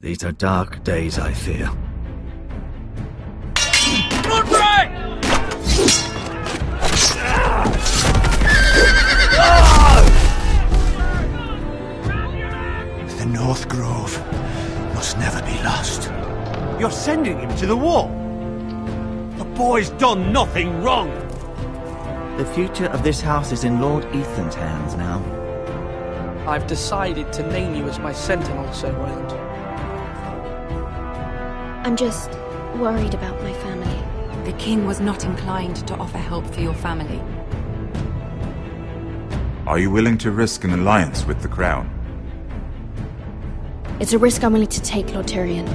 These are dark days, I fear. Not right! The North Grove must never be lost. You're sending him to the war? The boy's done nothing wrong! The future of this house is in Lord Ethan's hands now. I've decided to name you as my sentinel, Sir Royland. I'm just worried about my family. The king was not inclined to offer help for your family. Are you willing to risk an alliance with the Crown? It's a risk I'm willing to take, Lord Tyrion.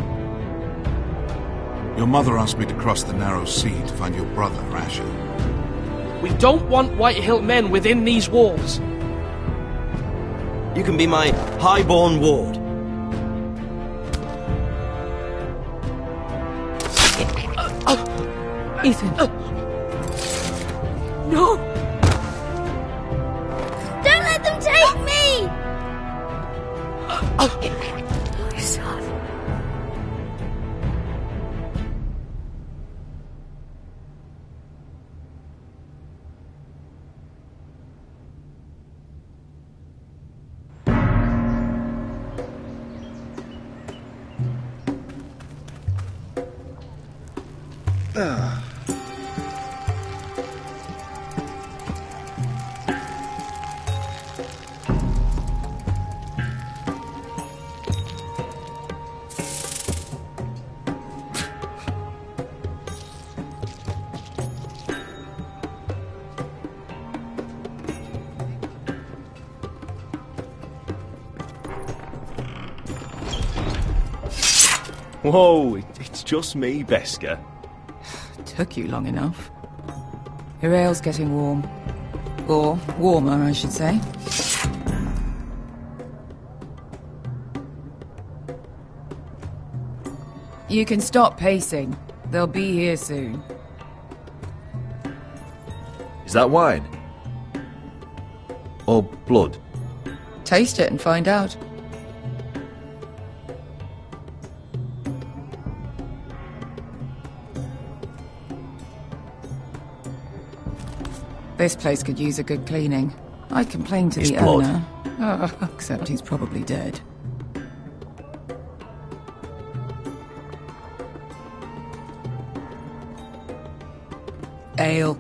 Your mother asked me to cross the narrow sea to find your brother, Asher. We don't want Whitehill men within these walls. You can be my highborn ward. Ethan. No! Don't let them take me! My son. Whoa, it's just me, Beska. Took you long enough. Your ale's getting warm. Or warmer, I should say. You can stop pacing. They'll be here soon. Is that wine? Or blood? Taste it and find out. This place could use a good cleaning. I'd complain to the owner. Oh, except he's probably dead. Ale.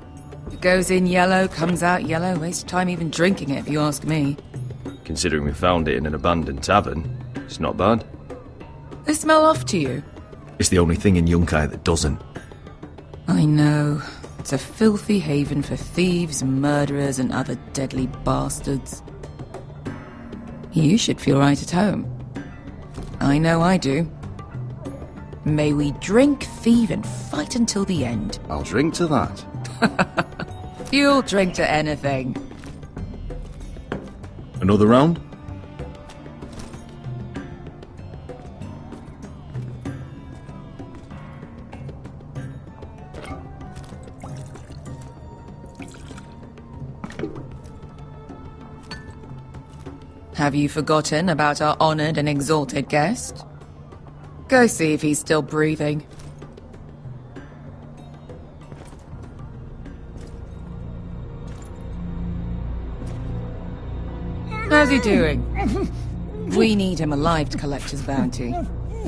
It goes in yellow, comes out yellow. Waste time even drinking it, if you ask me. Considering we found it in an abandoned tavern, it's not bad. They smell off to you? It's the only thing in Yunkai that doesn't. I know. It's a filthy haven for thieves, murderers, and other deadly bastards. You should feel right at home. I know I do. May we drink, thieve, and fight until the end. I'll drink to that. You'll drink to anything. Another round? Have you forgotten about our honored and exalted guest? Go see if he's still breathing. How's he doing? We need him alive to collect his bounty.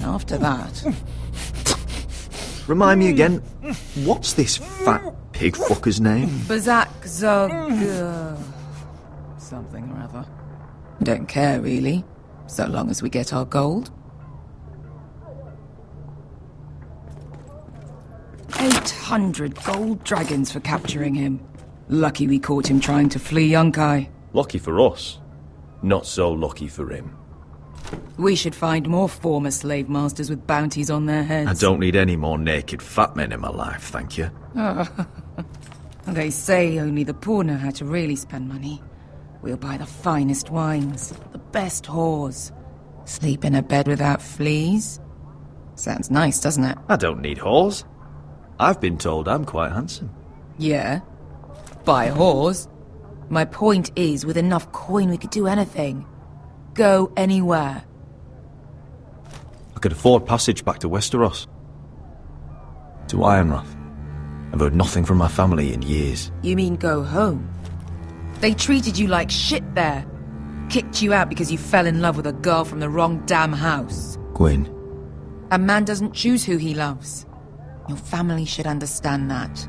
After that... Remind me again, what's this fat pig fucker's name? Bazak Zog... something or other. Don't care, really. So long as we get our gold. 800 gold dragons for capturing him. Lucky we caught him trying to flee Yunkai. Lucky for us. Not so lucky for him. We should find more former slave masters with bounties on their heads. I don't need any more naked fat men in my life, thank you. They say only the poor know how to really spend money. We'll buy the finest wines, the best whores. Sleep in a bed without fleas. Sounds nice, doesn't it? I don't need whores. I've been told I'm quite handsome. Yeah. Buy whores. My point is, with enough coin we could do anything. Go anywhere. I could afford passage back to Westeros. To Ironrath. I've heard nothing from my family in years. You mean go home? They treated you like shit there. Kicked you out because you fell in love with a girl from the wrong damn house. Gwyn. A man doesn't choose who he loves. Your family should understand that.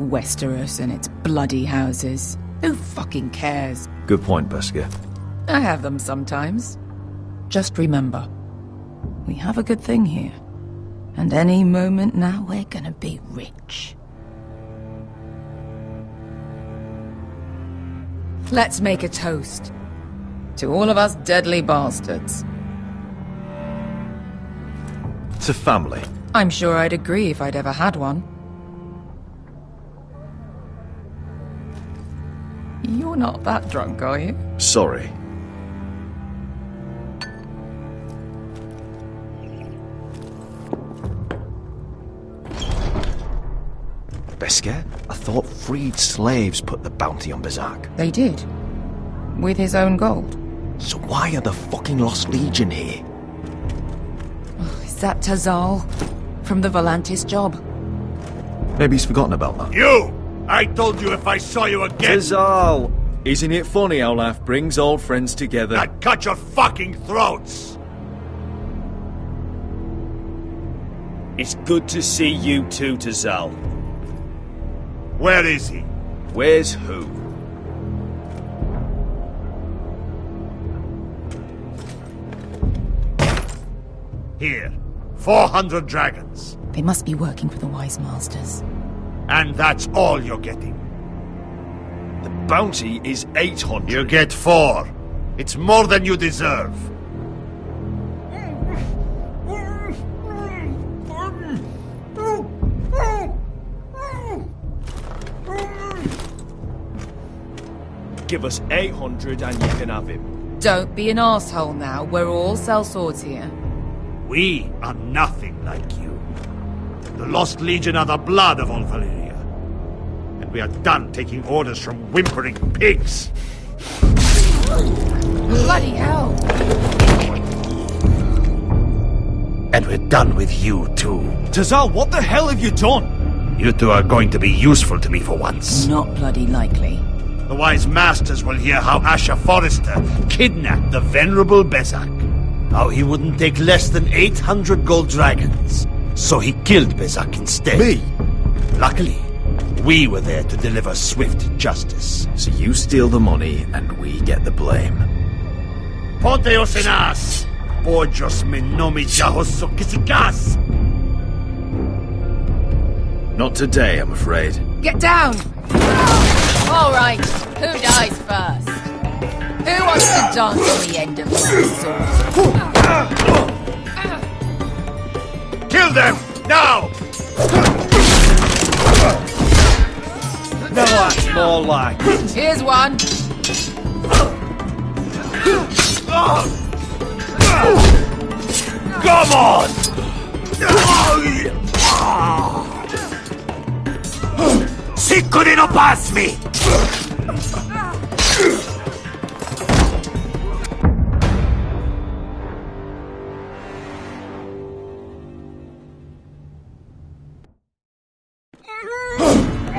Westeros and its bloody houses. Who fucking cares? Good point, Beskar. I have them sometimes. Just remember, we have a good thing here. And any moment now we're gonna be rich. Let's make a toast. To all of us deadly bastards. To family. I'm sure I'd agree if I'd ever had one. You're not that drunk, are you? Sorry. Beskar, I thought freed slaves put the bounty on Berserk. They did. With his own gold. So why are the fucking Lost Legion here? Oh, is that Tazal? From the Volantis job? Maybe he's forgotten about that. You! I told you if I saw you again... Tazal! Isn't it funny how life brings old friends together? I'd cut your fucking throats! It's good to see you too, Tazal. Where is he? Where's who? Here. 400 dragons. They must be working for the Wise Masters. And that's all you're getting. The bounty is 800. You get 4. It's more than you deserve. Give us 800 and you can have him. Don't be an asshole now. We're all sellswords here. We are nothing like you. The Lost Legion are the blood of all Valyria. And we are done taking orders from whimpering pigs. Bloody hell! And we're done with you too. Tazal, what the hell have you done? You two are going to be useful to me for once. Not bloody likely. The Wise Masters will hear how Asher Forrester kidnapped the venerable Berserk. How he wouldn't take less than 800 gold dragons. So he killed Berserk instead. Me? Luckily, we were there to deliver swift justice. So you steal the money and we get the blame. Ponteos en as! Pojos me nomi jahoso kisikas! Not today, I'm afraid. Get down! All right, who dies first? Who wants to dance on the end of my sword? Kill them! Now! No, that's more like it. Here's one. Come on! Sicko di non pass me!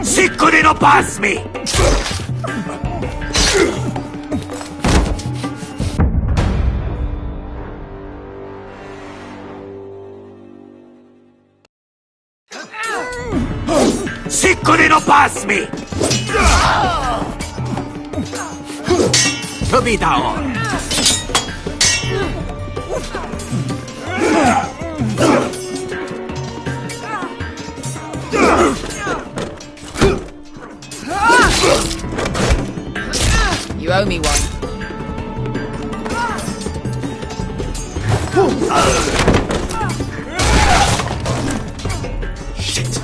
Sicko di non pass me! Sicko di non pass me! To be down! You owe me one. Shit!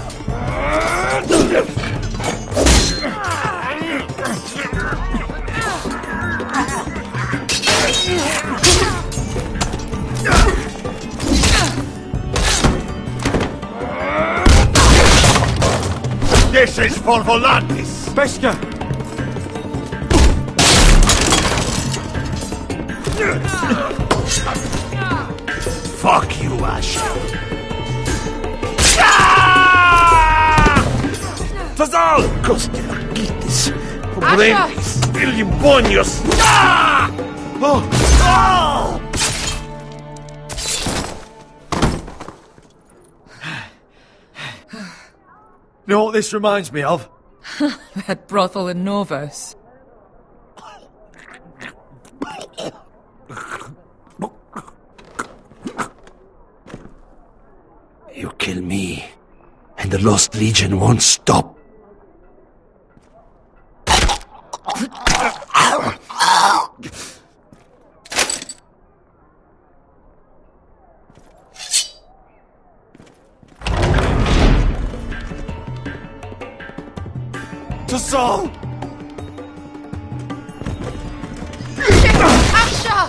This is for Volantis! Beskar! Costilaquitis, Pobrenis, Ilimbonios. Ah! Oh! Oh! You know what this reminds me of? That brothel in Norvos. You kill me, and the Lost Legion won't stop. To Saul! Asher!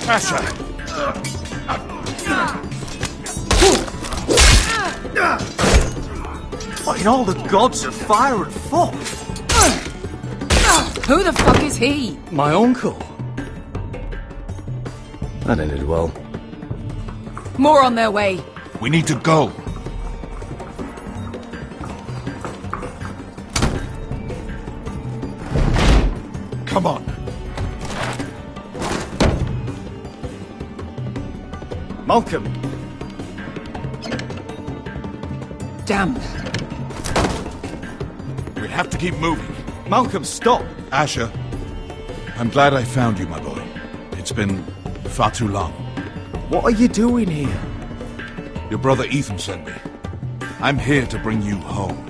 Asher! What in all the gods of fire and fog? Who the fuck is he? My uncle. That ended well. More on their way. We need to go. Come on. Malcolm! Damn. We have to keep moving. Malcolm, stop! Asher, I'm glad I found you, my boy. It's been far too long. What are you doing here? Your brother Ethan sent me. I'm here to bring you home.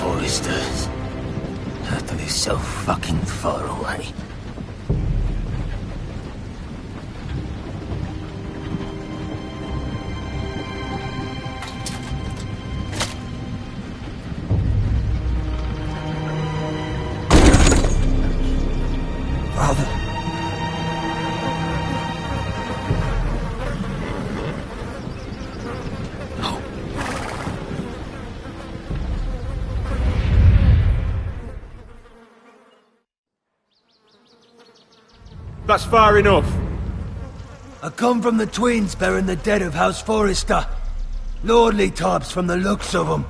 Foresters. That is so fucking far away. Father. That's far enough. I come from the twins bearing the dead of House Forrester. Lordly types from the looks of them.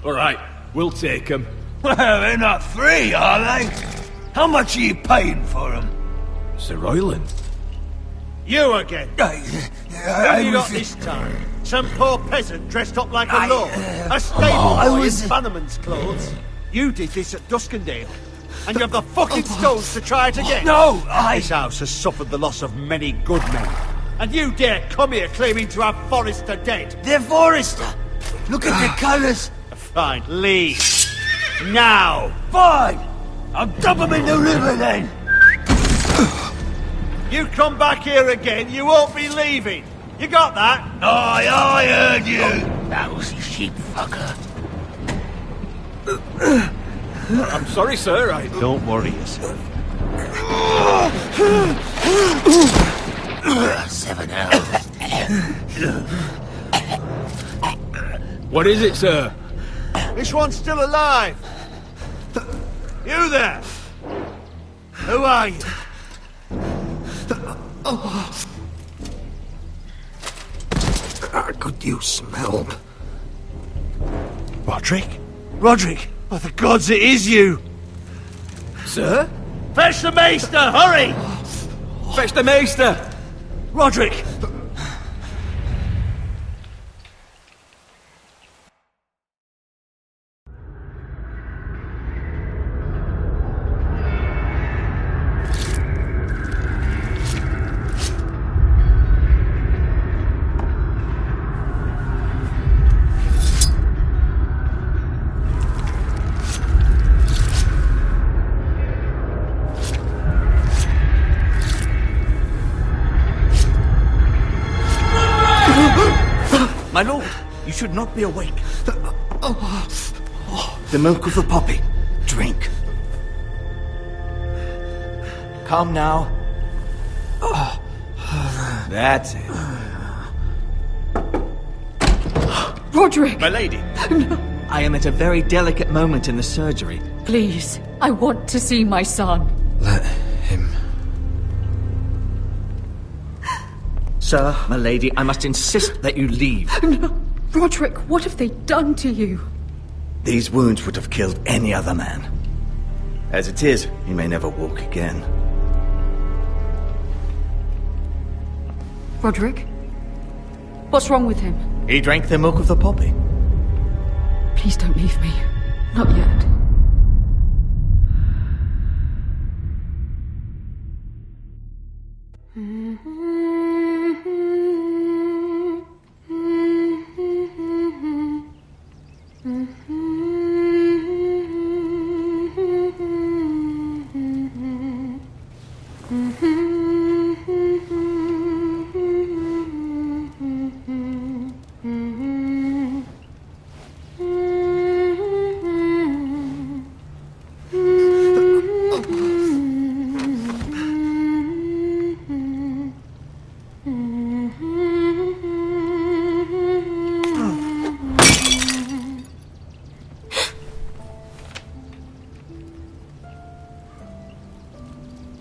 Alright, we'll take them. Well, they're not free, are they? How much are you paying for them? Sir Royland. You again. What have you got this time? Some poor peasant dressed up like a lord. A stable boy in Bannerman's clothes. You did this at Duskendale. And you have the fucking stones to try it again. No, This house has suffered the loss of many good men. And you dare come here claiming to have Forrester dead. They're Forrester. Look at the colours. Fine, leave. Now. Fine. I'll dump them in the river then. You come back here again, you won't be leaving. You got that? I heard you. Lousy sheep fucker. I'm sorry, sir. Don't worry yourself. 7 hours. What is it, sir? This one's still alive. You there? Who are you? Could you smell? Roderick? Roderick! Oh, the gods, it is you! Sir? Fetch the maester, hurry! Fetch the maester! Roderick! My lord, you should not be awake. The milk of the poppy. Drink. Calm now. That's it. Roderick! My lady. I am at a very delicate moment in the surgery. Please, I want to see my son. Let him. Sir, my lady, I must insist that you leave. No. Roderick, what have they done to you? These wounds would have killed any other man. As it is, he may never walk again. Roderick? What's wrong with him? He drank the milk of the poppy. Please don't leave me. Not yet.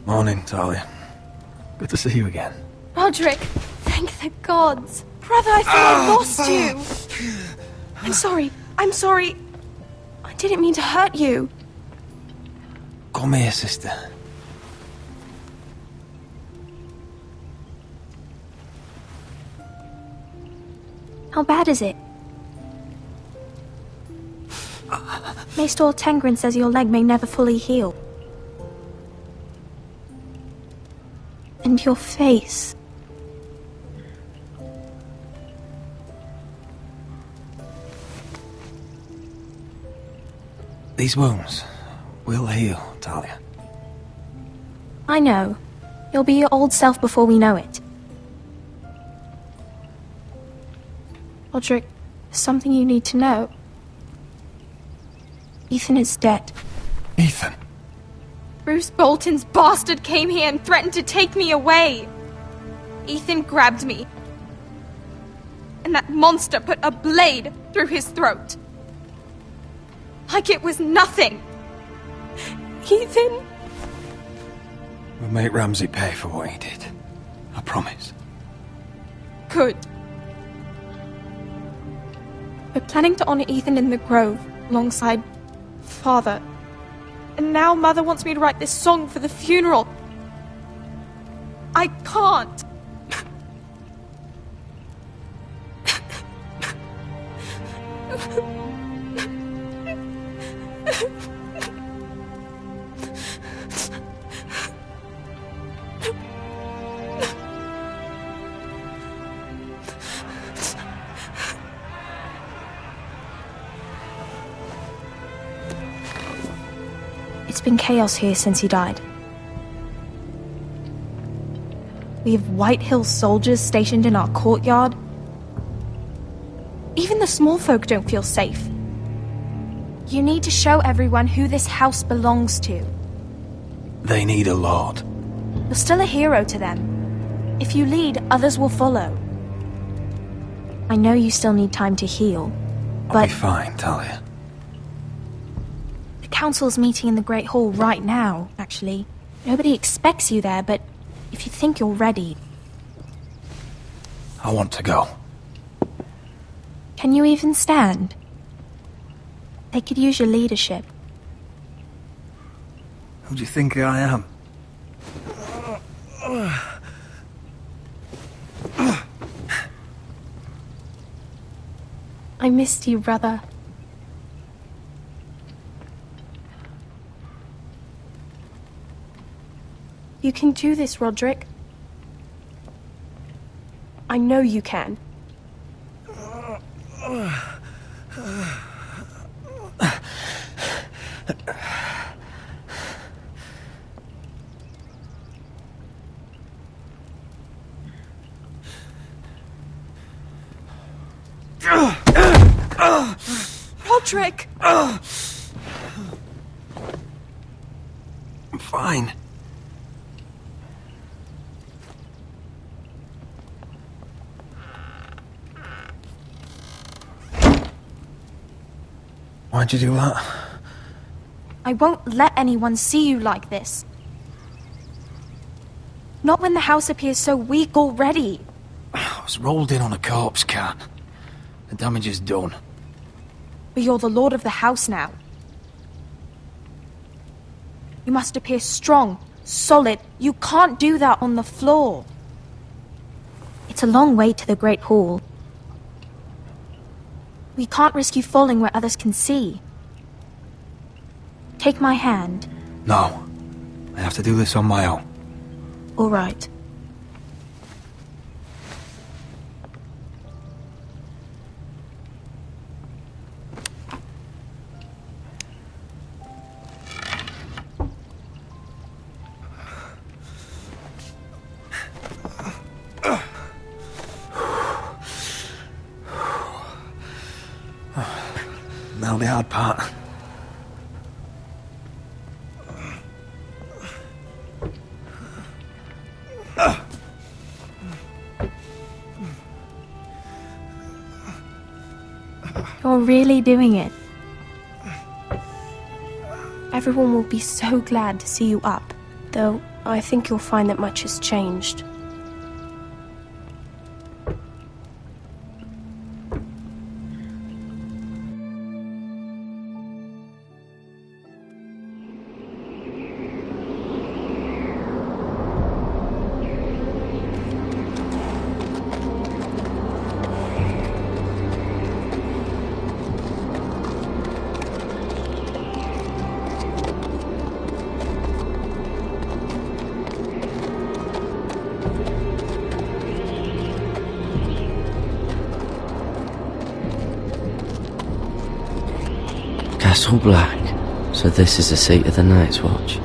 Morning, Talia. Good to see you again. Roderick, thank the gods. Brother, I thought I lost you. I'm sorry. I didn't mean to hurt you. Come here, sister. How bad is it? Maester Tengrin says your leg may never fully heal. And your face. These wounds will heal, Talia. I know. You'll be your old self before we know it. Roderick, there's something you need to know. Ethan is dead. Ethan? Bruce Bolton's bastard came here and threatened to take me away. Ethan grabbed me. And that monster put a blade through his throat. Like it was nothing. Ethan... We'll make Ramsay pay for what he did. I promise. Good. We're planning to honor Ethan in the Grove, alongside Father. And now Mother wants me to write this song for the funeral. I can't. It's been chaos here since he died. We have White Hill soldiers stationed in our courtyard. Even the small folk don't feel safe. You need to show everyone who this house belongs to. They need a lord. You're still a hero to them. If you lead, others will follow. I know you still need time to heal, but... I'll be fine, Talia. The council's meeting in the Great Hall right now, actually. Nobody expects you there, but if you think you're ready... I want to go. Can you even stand? They could use your leadership. Who do you think I am? I missed you, brother. You can do this, Roderick. I know you can. Roderick! I'm fine. Why'd you do that? I won't let anyone see you like this. Not when the house appears so weak already. I was rolled in on a corpse cart. The damage is done. But you're the lord of the house now. You must appear strong, solid. You can't do that on the floor. It's a long way to the Great Hall. We can't risk you falling where others can see. Take my hand. No. I have to do this on my own. All right. Now the hard part. You're really doing it. Everyone will be so glad to see you up. Though, I think you'll find that much has changed. Castle Black. So this is the seat of the Night's Watch.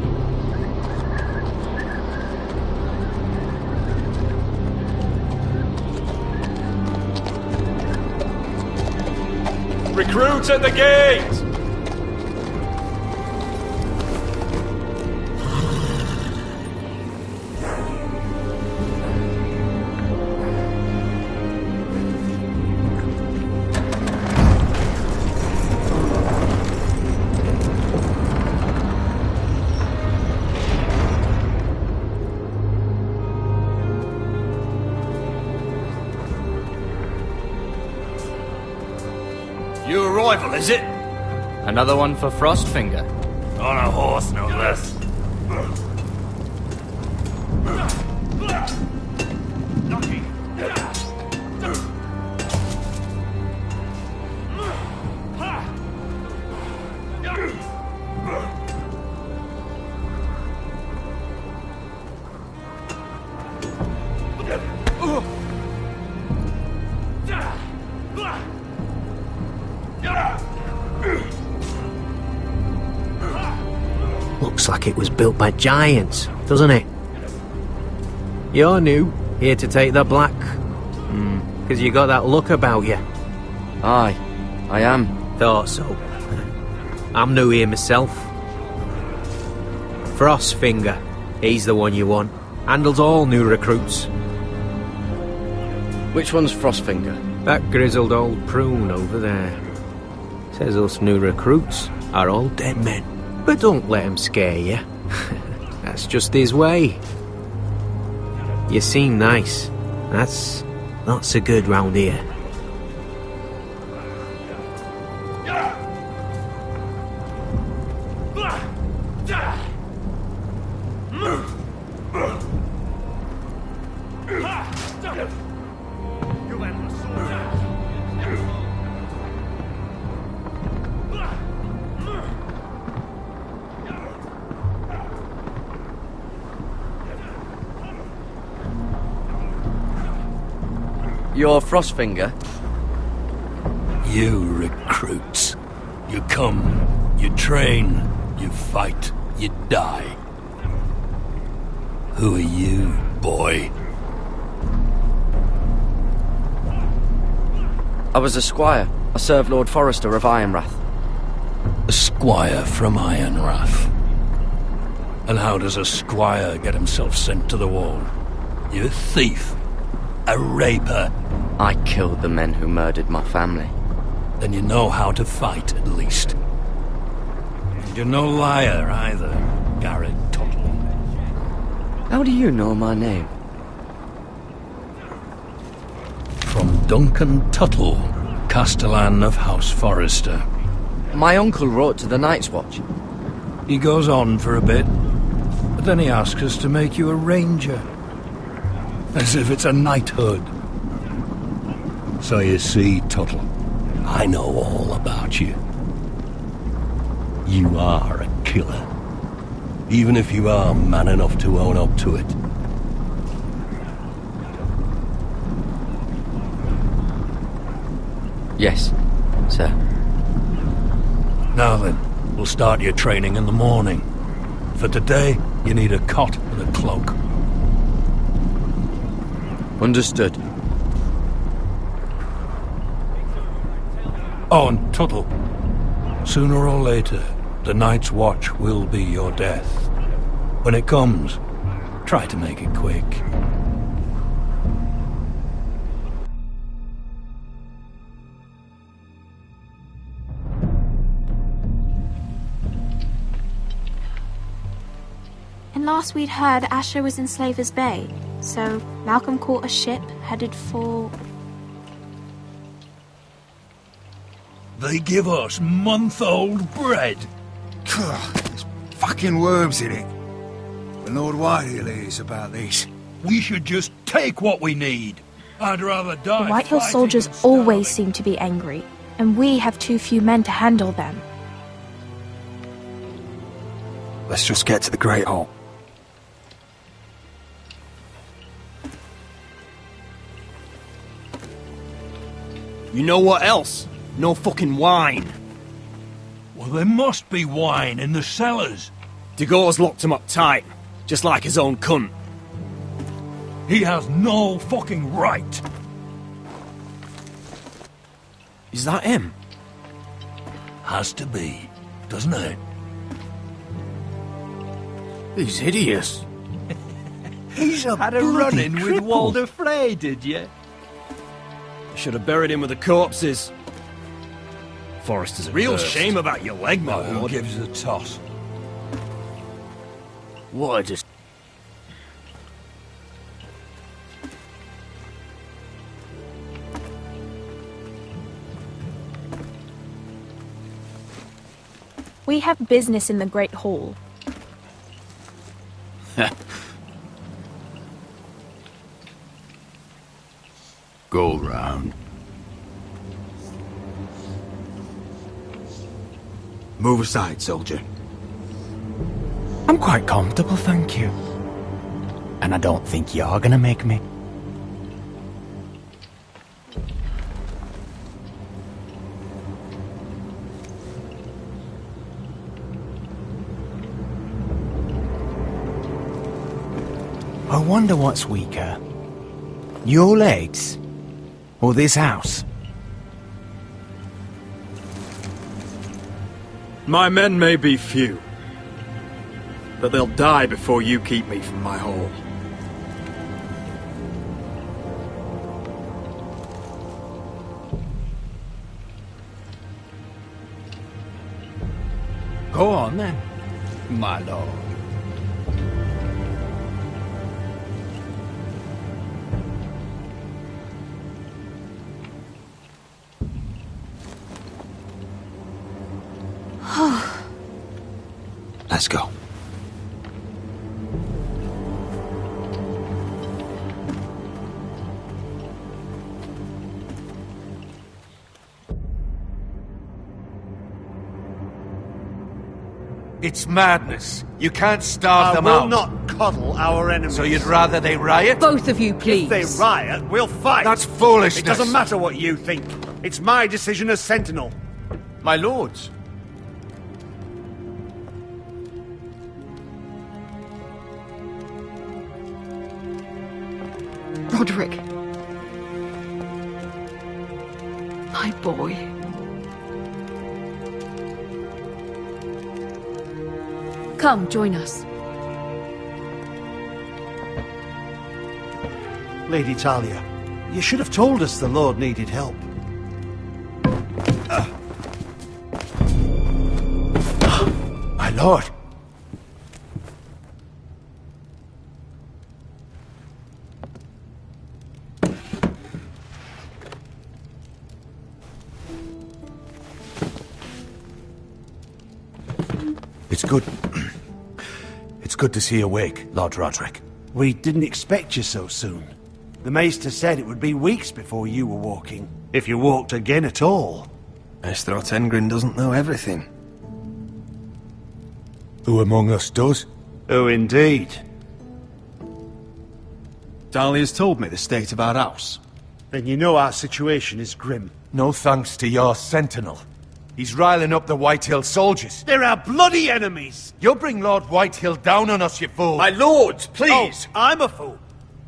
Recruits at the gate! New arrival, is it? Another one for Frostfinger. On a horse, no less. Looks like it was built by giants, doesn't it? You're new, here to take the black. Because you got that look about you. Aye, I am. Thought so. I'm new here myself. Frostfinger, he's the one you want. Handles all new recruits. Which one's Frostfinger? That grizzled old prune over there. Says us new recruits are all dead men. But don't let him scare you. That's just his way. You seem nice. That's not so good round here. You're Frostfinger? You recruits. You come, you train, you fight, you die. Who are you, boy? I was a squire. I served Lord Forrester of Ironrath. A squire from Ironrath. And how does a squire get himself sent to the wall? You a thief? A raper? I killed the men who murdered my family. Then you know how to fight, at least. And you're no liar, either, Garrett Tuttle. How do you know my name? From Duncan Tuttle, Castellan of House Forrester. My uncle wrote to the Night's Watch. He goes on for a bit, but then he asks us to make you a ranger. As if it's a knighthood. So you see, Tuttle, I know all about you. You are a killer. Even if you are man enough to own up to it. Yes, sir. Now then, we'll start your training in the morning. For today, you need a cot and a cloak. Understood. Oh, and Tuttle. Sooner or later, the Night's Watch will be your death. When it comes, try to make it quick. And last we'd heard, Asher was in Slaver's Bay. So Malcolm caught a ship headed for... They give us month-old bread. There's fucking worms in it. But Lord Whitehill is about this. We should just take what we need. I'd rather die. The Whitehill soldiers always seem to be angry, and we have too few men to handle them. Let's just get to the Great Hall. You know what else? No fucking wine. Well, there must be wine in the cellars. DeGaute's locked him up tight, just like his own cunt. He has no fucking right. Is that him? Has to be, doesn't it? He's hideous. He's a Had a run-in with Walder Frey, did you? I should have buried him with the corpses. Forrester's a Real curse. shame about your leg, my Who lord. gives a toss? What a dis... We have business in the Great Hall. Go round. Move aside, soldier. I'm quite comfortable, thank you. And I don't think you're gonna make me. I wonder what's weaker. Your legs? Or this house? My men may be few, but they'll die before you keep me from my hall. Go on then, my lord. Let's go. It's madness. You can't starve them out. I will not coddle our enemies. So you'd rather they riot? Both of you, please. If they riot, we'll fight. That's foolishness. It doesn't matter what you think. It's my decision as Sentinel. My lords. Roderick. My boy. Come, join us. Lady Talia, you should have told us the Lord needed help. My lord. It's good. It's good to see you awake, Lord Roderick. We didn't expect you so soon. The Maester said it would be weeks before you were walking, if you walked again at all. Maester Otengrin doesn't know everything. Who among us does? Oh, indeed. Dahlia's told me the state of our house. Then you know our situation is grim. No thanks to your sentinel. He's riling up the Whitehill soldiers. They're our bloody enemies! You'll bring Lord Whitehill down on us, you fool! My lords, please! Oh, I'm a fool.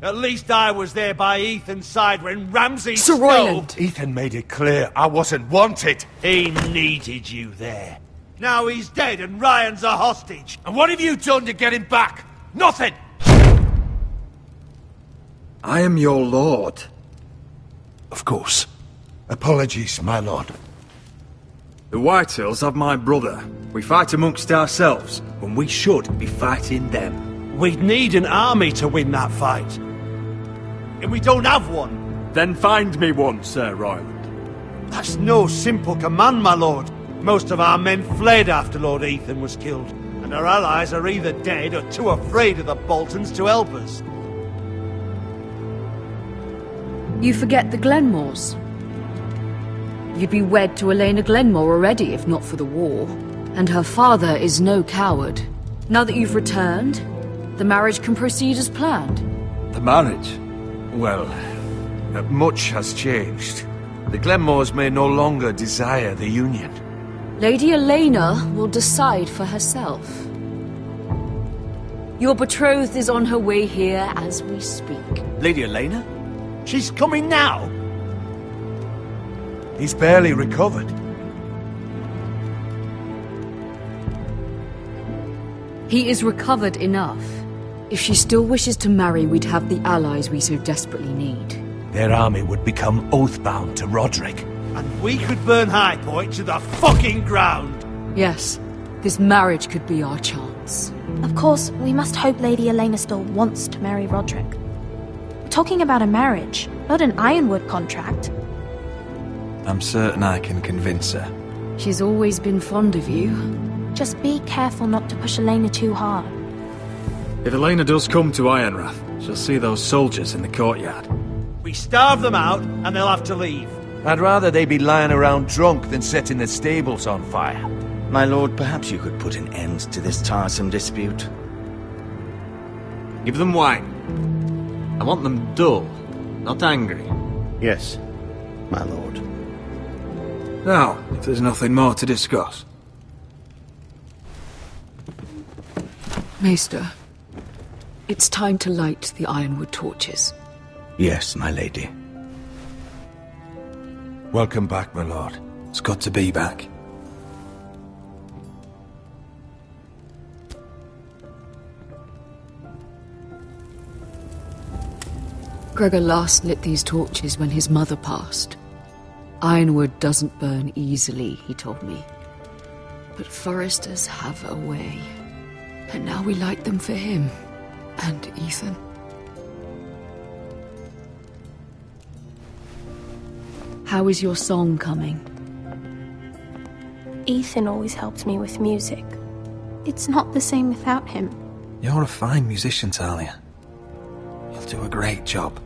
At least I was there by Ethan's side when Ramsay Sir Royland! Ethan made it clear I wasn't wanted. He needed you there. Now he's dead and Ryan's a hostage. And what have you done to get him back? Nothing! I am your lord. Of course. Apologies, my lord. The Whitehills have my brother. We fight amongst ourselves, when we should be fighting them. We'd need an army to win that fight. And we don't have one. Then find me one, Sir Royland. That's no simple command, my lord. Most of our men fled after Lord Ethan was killed, and our allies are either dead or too afraid of the Boltons to help us. You forget the Glenmores. You'd be wed to Elena Glenmore already, if not for the war. And her father is no coward. Now that you've returned, the marriage can proceed as planned. The marriage? Well, much has changed. The Glenmores may no longer desire the union. Lady Elena will decide for herself. Your betrothed is on her way here as we speak. Lady Elena? She's coming now? He's barely recovered. He is recovered enough. If she still wishes to marry, we'd have the allies we so desperately need. Their army would become oath-bound to Roderick. And we could burn High Point to the fucking ground! Yes, this marriage could be our chance. Of course, we must hope Lady Elena still wants to marry Roderick. We're talking about a marriage, not an Ironwood contract. I'm certain I can convince her. She's always been fond of you. Just be careful not to push Elena too hard. If Elena does come to Ironrath, she'll see those soldiers in the courtyard. We starve them out, and they'll have to leave. I'd rather they be lying around drunk than setting the stables on fire. My lord, perhaps you could put an end to this tiresome dispute. Give them wine. I want them dull, not angry. Yes, my lord. Now, if there's nothing more to discuss. Maester, It's time to light the ironwood torches. Yes, my lady. Welcome back, my lord. It's good to be back. Gregor last lit these torches when his mother passed. Ironwood doesn't burn easily, he told me. But foresters have a way. And now we light them for him. And Ethan. How is your song coming? Ethan always helps me with music. It's not the same without him. You're a fine musician, Talia. You'll do a great job.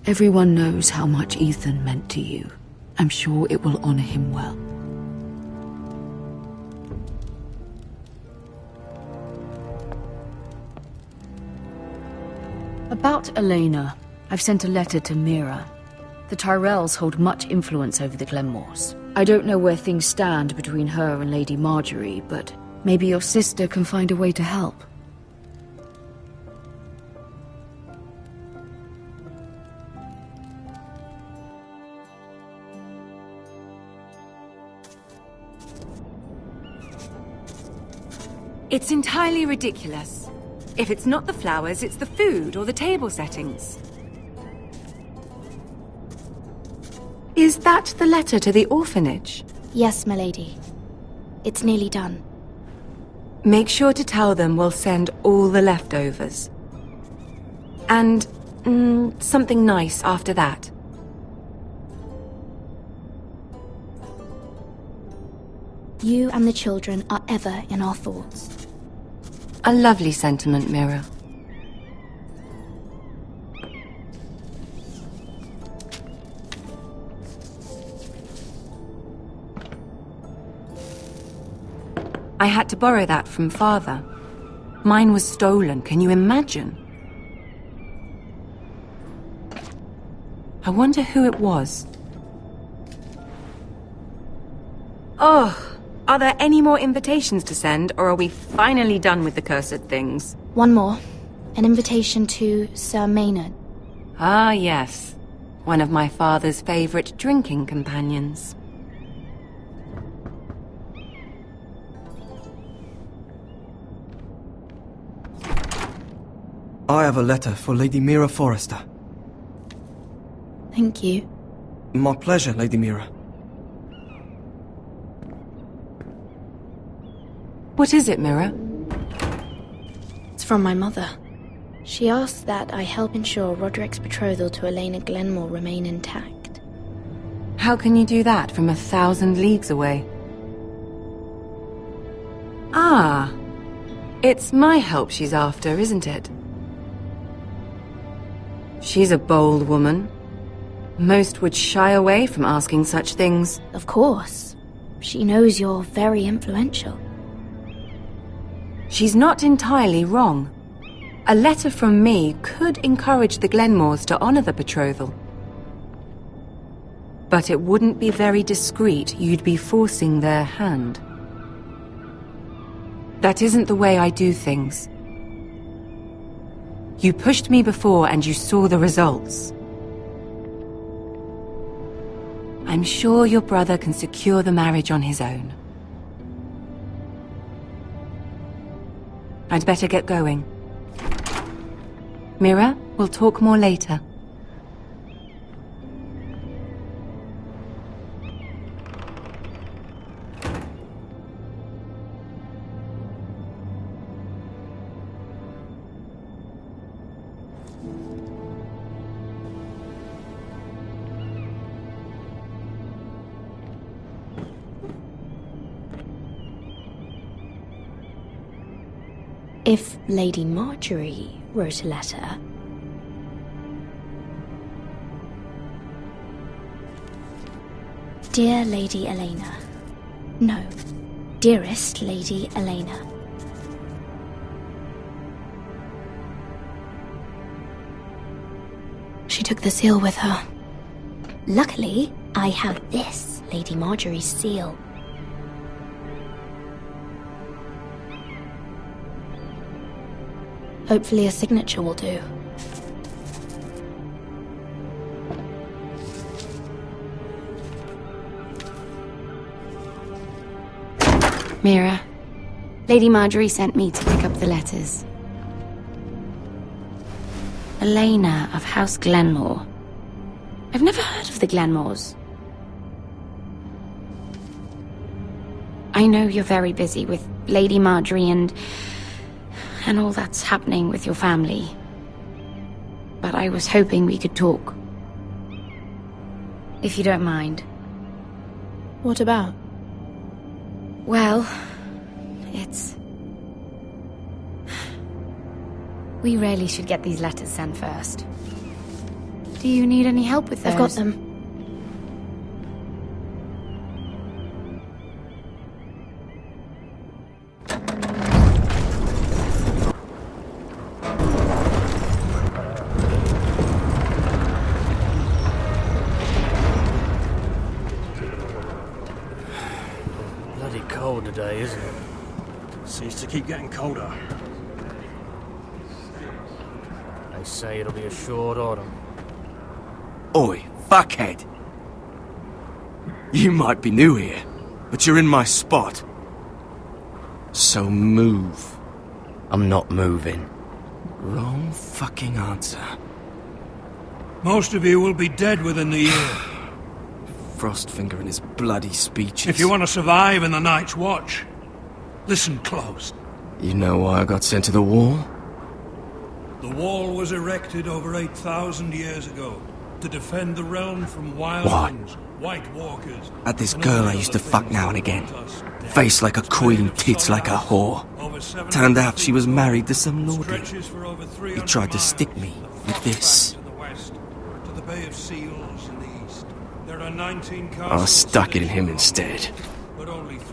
Everyone knows how much Ethan meant to you. I'm sure it will honor him well. About Elena, I've sent a letter to Mira. The Tyrells hold much influence over the Glenmores. I don't know where things stand between her and Lady Marjorie, but maybe your sister can find a way to help. It's entirely ridiculous. If it's not the flowers, it's the food or the table settings. Is that the letter to the orphanage? Yes, my lady. It's nearly done. Make sure to tell them we'll send all the leftovers. And something nice after that. You and the children are ever in our thoughts. A lovely sentiment, Mira. I had to borrow that from Father. Mine was stolen, can you imagine? I wonder who it was. Oh, are there any more invitations to send, or are we finally done with the cursed things? One more. An invitation to Sir Maynard. Ah, yes. One of my father's favorite drinking companions. I have a letter for Lady Mira Forrester. Thank you. My pleasure, Lady Mira. What is it, Mira? It's from my mother. She asks that I help ensure Roderick's betrothal to Elena Glenmore remain intact. How can you do that from 1,000 leagues away? Ah, it's my help she's after, isn't it? She's a bold woman. Most would shy away from asking such things. Of course. She knows you're very influential. She's not entirely wrong. A letter from me could encourage the Glenmores to honor the betrothal. But it wouldn't be very discreet. You'd be forcing their hand. That isn't the way I do things. You pushed me before and you saw the results. I'm sure your brother can secure the marriage on his own. I'd better get going. Mira, we'll talk more later. If Lady Marjorie wrote a letter... Dear Lady Elena. No, dearest Lady Elena. She took the seal with her. Luckily, I have this, Lady Marjorie's seal. Hopefully a signature will do. Mira, Lady Marjorie sent me to pick up the letters. Elena of House Glenmore. I've never heard of the Glenmores. I know you're very busy with Lady Marjorie and all that's happening with your family. But I was hoping we could talk. If you don't mind. What about? Well, it's... We really should get these letters sent first. Do you need any help with those? I've got them. Bloody cold today, isn't it? Seems to keep getting colder. They say it'll be a short autumn. Oi, fuckhead. You might be new here, but you're in my spot. So move. I'm not moving. Wrong fucking answer. Most of you will be dead within the year. Frostfinger and his bloody speeches. If you want to survive in the Night's Watch, listen close. You know why I got sent to the wall? The wall was erected over 8,000 years ago to defend the realm from wildlings, White Walkers... Had this girl I used to fuck now and again. Face like a queen, tits like a whore. Turned out she was married to some lordling. He tried to stick me with this. I stuck it in him instead.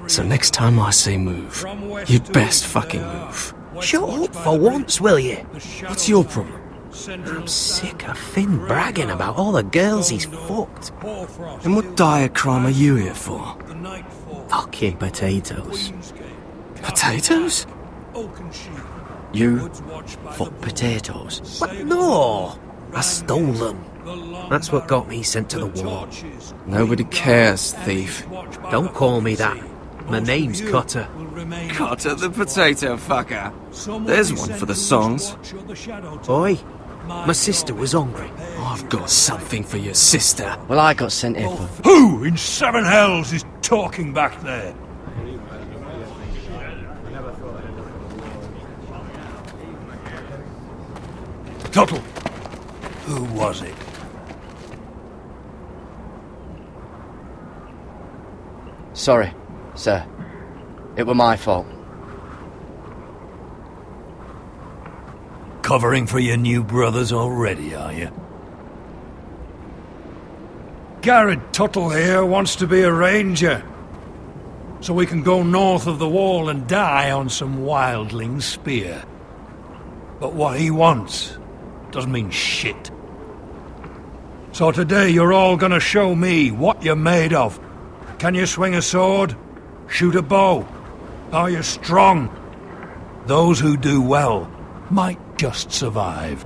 So next time I say move, you'd best fucking move. Shut up for once, will you? What's your problem? I'm sick of Finn bragging about all the girls he's fucked. And what dire crime are you here for? Fucking potatoes. Potatoes? You fuck potatoes? What? No! I stole them. That's what got me sent to the war. Nobody cares, thief. Don't call me that. My name's Cotter. Cotter the potato fucker. There's one for the songs. Oi, my sister was hungry. I've got something for your sister. Well, I got sent here for... Who in seven hells is talking back there? Tuttle, who was it? Sorry, sir. It were my fault. Covering for your new brothers already, are you? Garrett Tuttle here wants to be a ranger. So we can go north of the wall and die on some wildling spear. But what he wants doesn't mean shit. So today you're all gonna show me what you're made of. Can you swing a sword? Shoot a bow? Are you strong? Those who do well might just survive.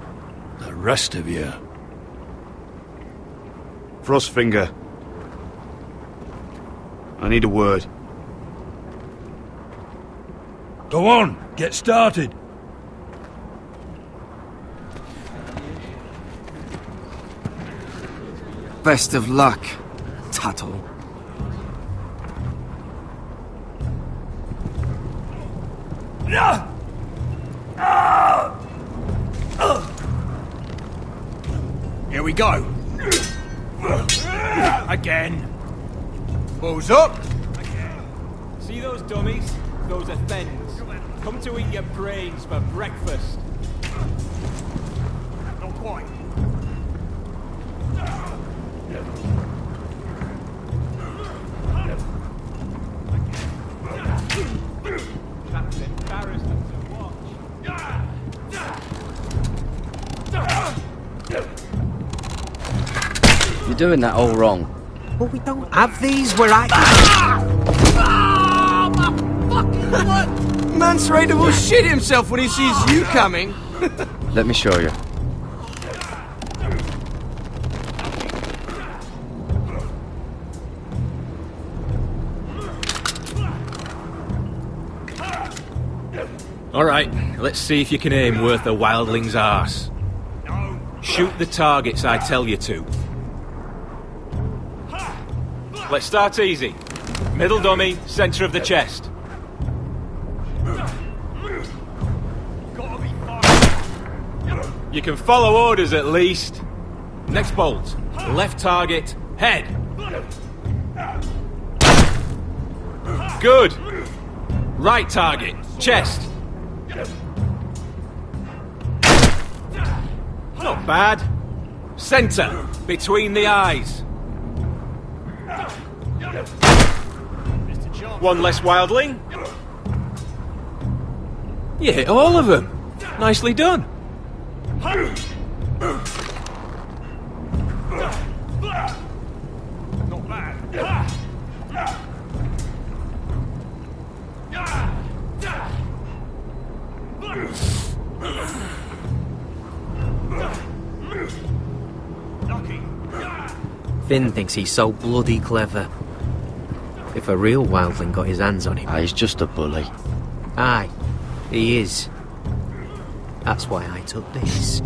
The rest of you... Frostfinger. I need a word. Go on, get started. Best of luck, Tuttle. Here we go. Again. Balls up. See those dummies? Those are thens. Come to eat your brains for breakfast. Not quite. That's embarrassing to watch. You're doing that all wrong. Well, we don't have these where I... Man's ready to shit himself when he sees you coming. Let me show you. Alright, let's see if you can aim worth a wildling's arse. Shoot the targets I tell you to. Let's start easy. Middle dummy, centre of the chest. You can follow orders at least. Next bolt. Left target, head. Good. Right target, chest. Not bad. Centre, between the eyes. One less wildling. You hit all of them. Nicely done. Not bad. Finn thinks he's so bloody clever. If a real wildling got his hands on him... He's just a bully. Aye, he is. That's why I took this.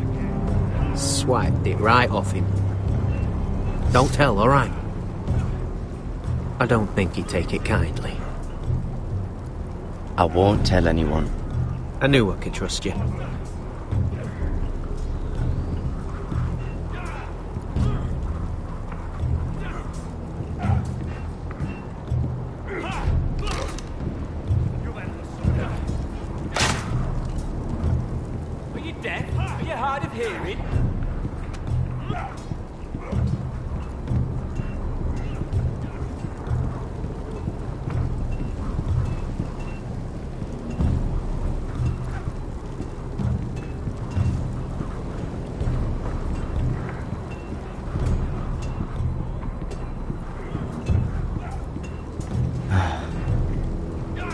Swiped it right off him. Don't tell, alright? I don't think he'd take it kindly. I won't tell anyone. I knew I could trust you.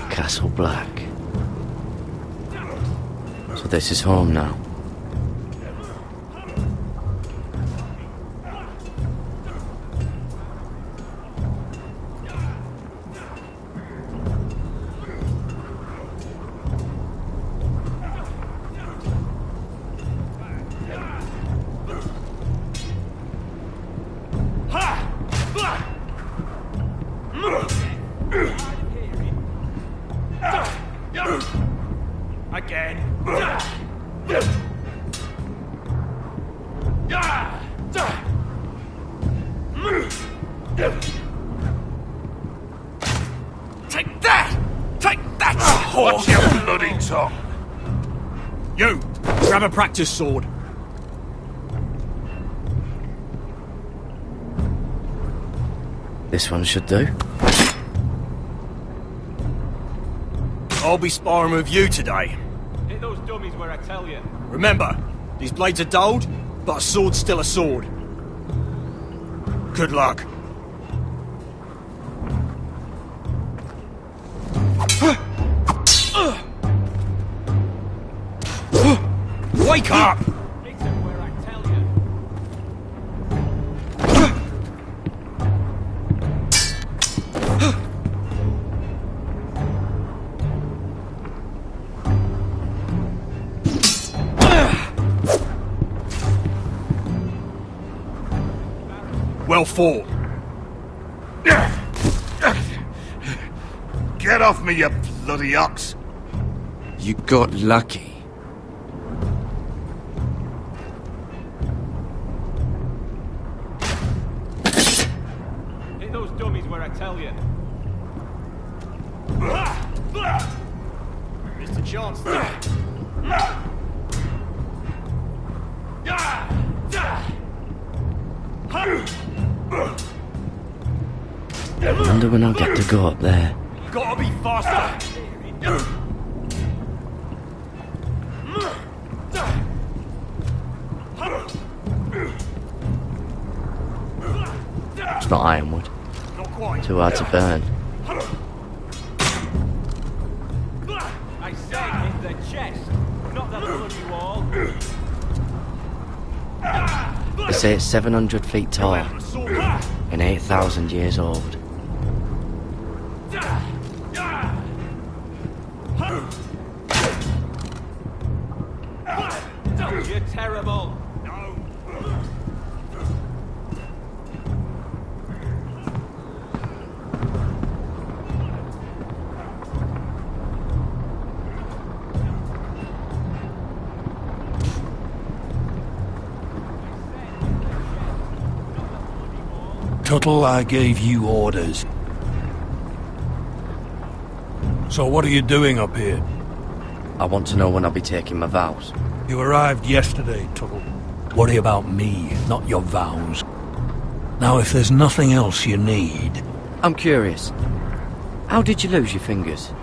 Castle Black. So this is home now. Take that! Take that! Watch your bloody tongue! You! Grab a practice sword. This one should do. I'll be sparring with you today. Hit those dummies where I tell you. Remember, these blades are dulled, but a sword's still a sword. Good luck. Wake up! Hit them where I tell you. Well fought. Get off me, you bloody ox! You got lucky. Hit those dummies where I tell you. Mr. Johnston. I wonder when I'll get to go up there. Gotta be faster. It's not ironwood. Not quite. Too hard to burn. I said hit the chest, not the bloody wall. They say it's 700 feet tall and 8,000 years old. You're terrible. Tuttle, I gave you orders. So what are you doing up here? I want to know when I'll be taking my vows. You arrived yesterday, Tuttle. Worry about me, not your vows. Now, if there's nothing else you need... I'm curious. How did you lose your fingers?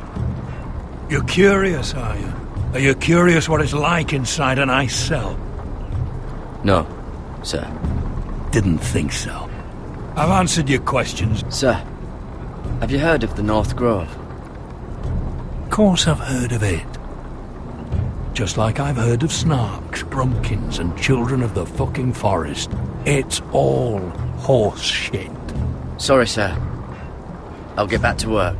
You're curious, are you? Are you curious what it's like inside an ice cell? No, sir. Didn't think so. I've answered your questions. Sir, have you heard of the North Grove? Of course I've heard of it. Just like I've heard of Snarks, Grumpkins, and Children of the fucking Forest. It's all horse shit. Sorry, sir. I'll get back to work.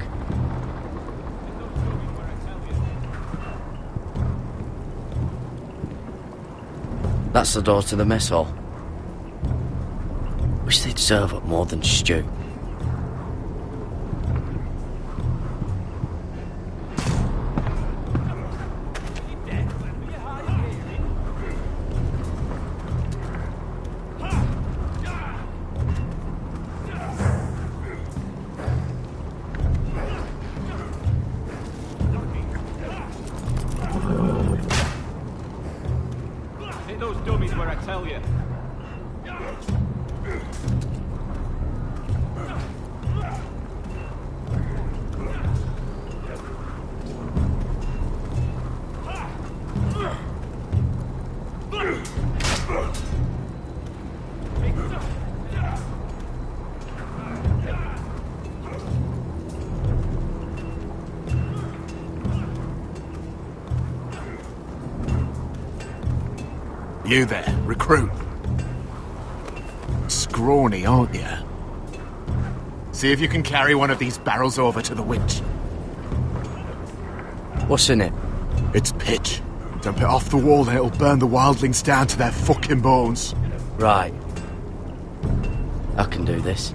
That's the door to the mess hall. Wish they'd serve up more than stew. Hit those dummies where I tell you. You there, recruit. Scrawny, aren't you? See if you can carry one of these barrels over to the witch. What's in it? It's pitch. Dump it off the wall and it'll burn the wildlings down to their fucking bones. Right. I can do this.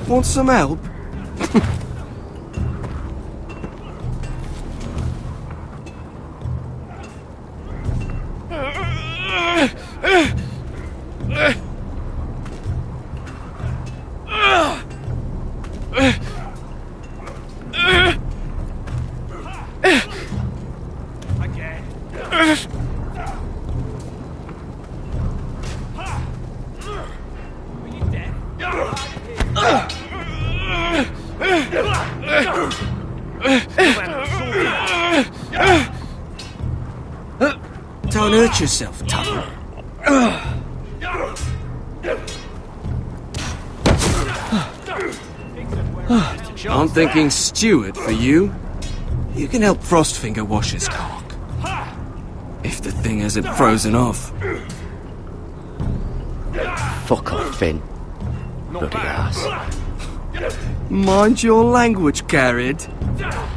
Want some help? Don't hurt yourself, Tuttle. I'm thinking steward for you. You can help Frostfinger wash his cock. If the thing hasn't frozen off. Fuck off, Finn. Bloody ass. Mind your language, Garrett. No.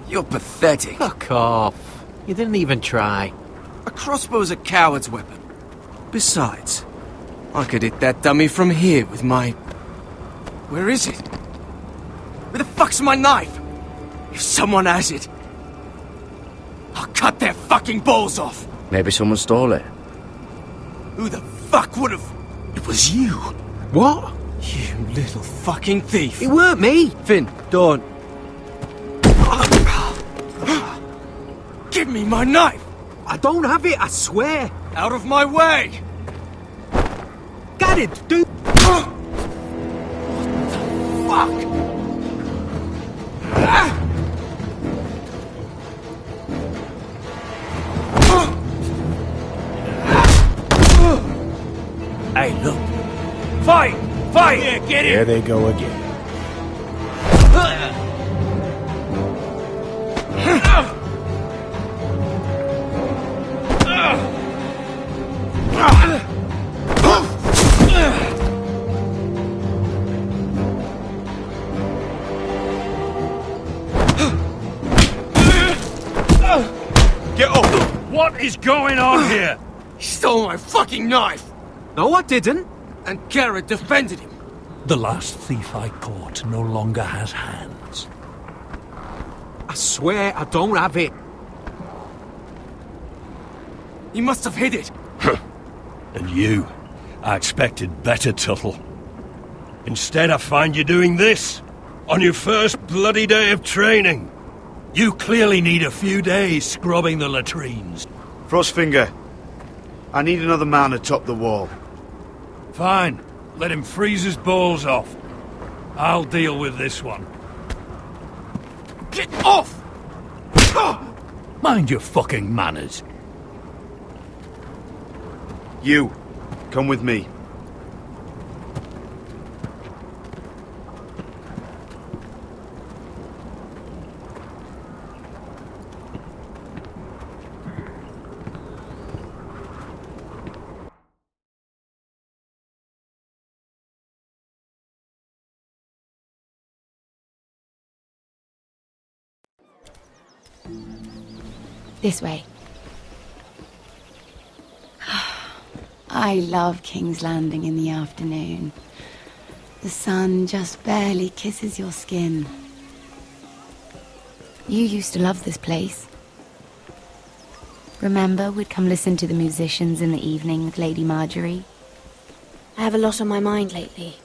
You're pathetic. Fuck off. You didn't even try. A crossbow's a coward's weapon. Besides, I could hit that dummy from here with my... Where is it? Where the fuck's my knife? If someone has it, I'll cut their fucking balls off. Maybe someone stole it. Who the fuck would have... It was you. What? You little fucking thief. It weren't me. Finn, don't. Give me my knife! I don't have it, I swear. Out of my way! Got it, dude. Hey, look. Fight! Fight! Yeah, get Here they go again. Get up! What is going on here? He stole my fucking knife! No, I didn't. And Garrett defended him. The last thief I caught no longer has hands. I swear I don't have it. He must have hid it. And you? I expected better, Tuttle. Instead, I find you doing this on your first bloody day of training. You clearly need a few days scrubbing the latrines. Frostfinger, I need another man atop the wall. Fine. Let him freeze his balls off. I'll deal with this one. Get off! Mind your fucking manners. You, come with me. This way. I love King's Landing in the afternoon. The sun just barely kisses your skin. You used to love this place. Remember, we'd come listen to the musicians in the evening with Lady Marjorie? I have a lot on my mind lately.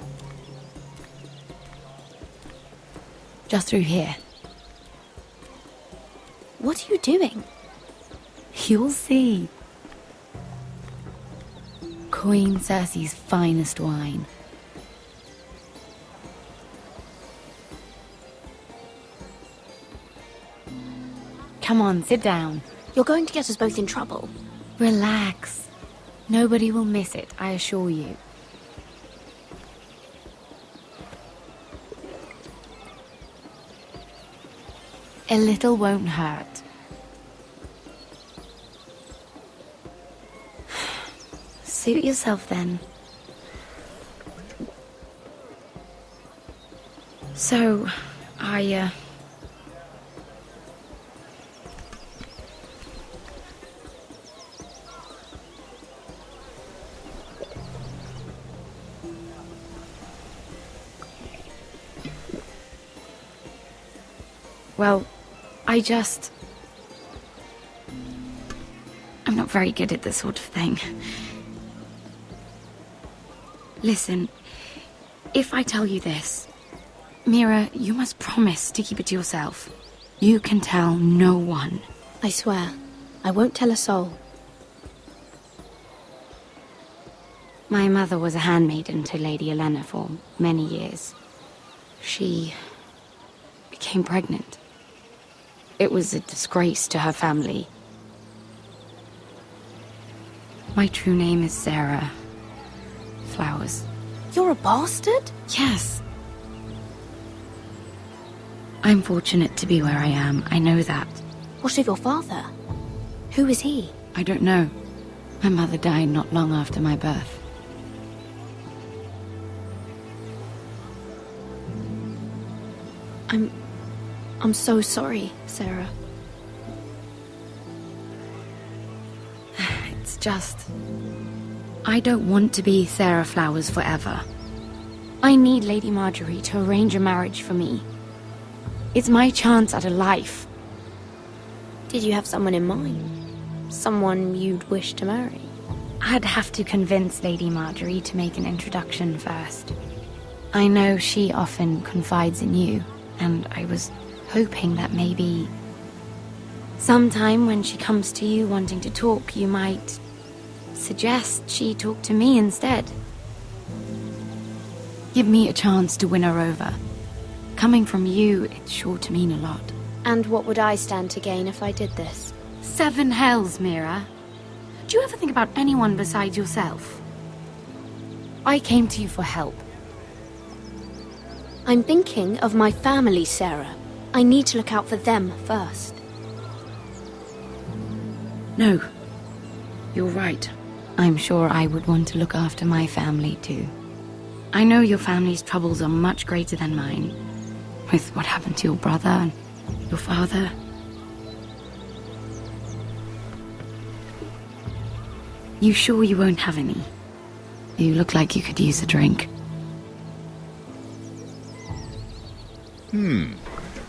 Just through here. What are you doing? You'll see. Queen Cersei's finest wine. Come on, sit down. You're going to get us both in trouble. Relax. Nobody will miss it, I assure you. A little won't hurt. Suit yourself then. So, well, I'm not very good at this sort of thing. Listen, if I tell you this, Mira, you must promise to keep it to yourself. You can tell no one. I swear, I won't tell a soul. My mother was a handmaiden to Lady Olenna for many years. She became pregnant. It was a disgrace to her family. My true name is Sarah Flowers. You're a bastard? Yes. I'm fortunate to be where I am. I know that. What of your father? Who is he? I don't know. My mother died not long after my birth. I'm so sorry, Sarah. It's just... I don't want to be Sarah Flowers forever. I need Lady Marjorie to arrange a marriage for me. It's my chance at a life. Did you have someone in mind? Someone you'd wish to marry? I'd have to convince Lady Marjorie to make an introduction first. I know she often confides in you, and I was hoping that maybe... sometime when she comes to you wanting to talk, you might suggest she talk to me instead. Give me a chance to win her over. Coming from you, it's sure to mean a lot. And what would I stand to gain if I did this? 7 hells, Mira. Do you ever think about anyone besides yourself? I came to you for help. I'm thinking of my family, Sarah. I need to look out for them first. No. You're right. I'm sure I would want to look after my family, too. I know your family's troubles are much greater than mine. With what happened to your brother and your father. You sure you won't have any? You look like you could use a drink.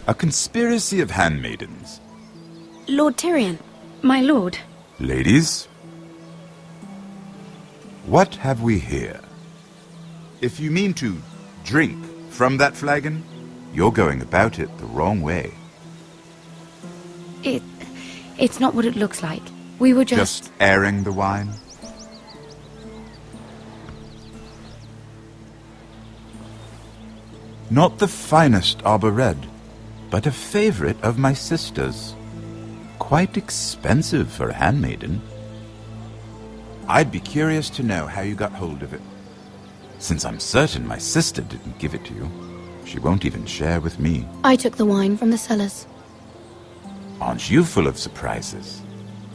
A conspiracy of handmaidens. Lord Tyrion. My lord. Ladies, what have we here? If you mean to drink from that flagon, you're going about it the wrong way. It's not what it looks like. We were Just airing the wine? Not the finest arbor red, but a favorite of my sister's. Quite expensive for a handmaiden. I'd be curious to know how you got hold of it. Since I'm certain my sister didn't give it to you, she won't even share with me. I took the wine from the cellars. Aren't you full of surprises?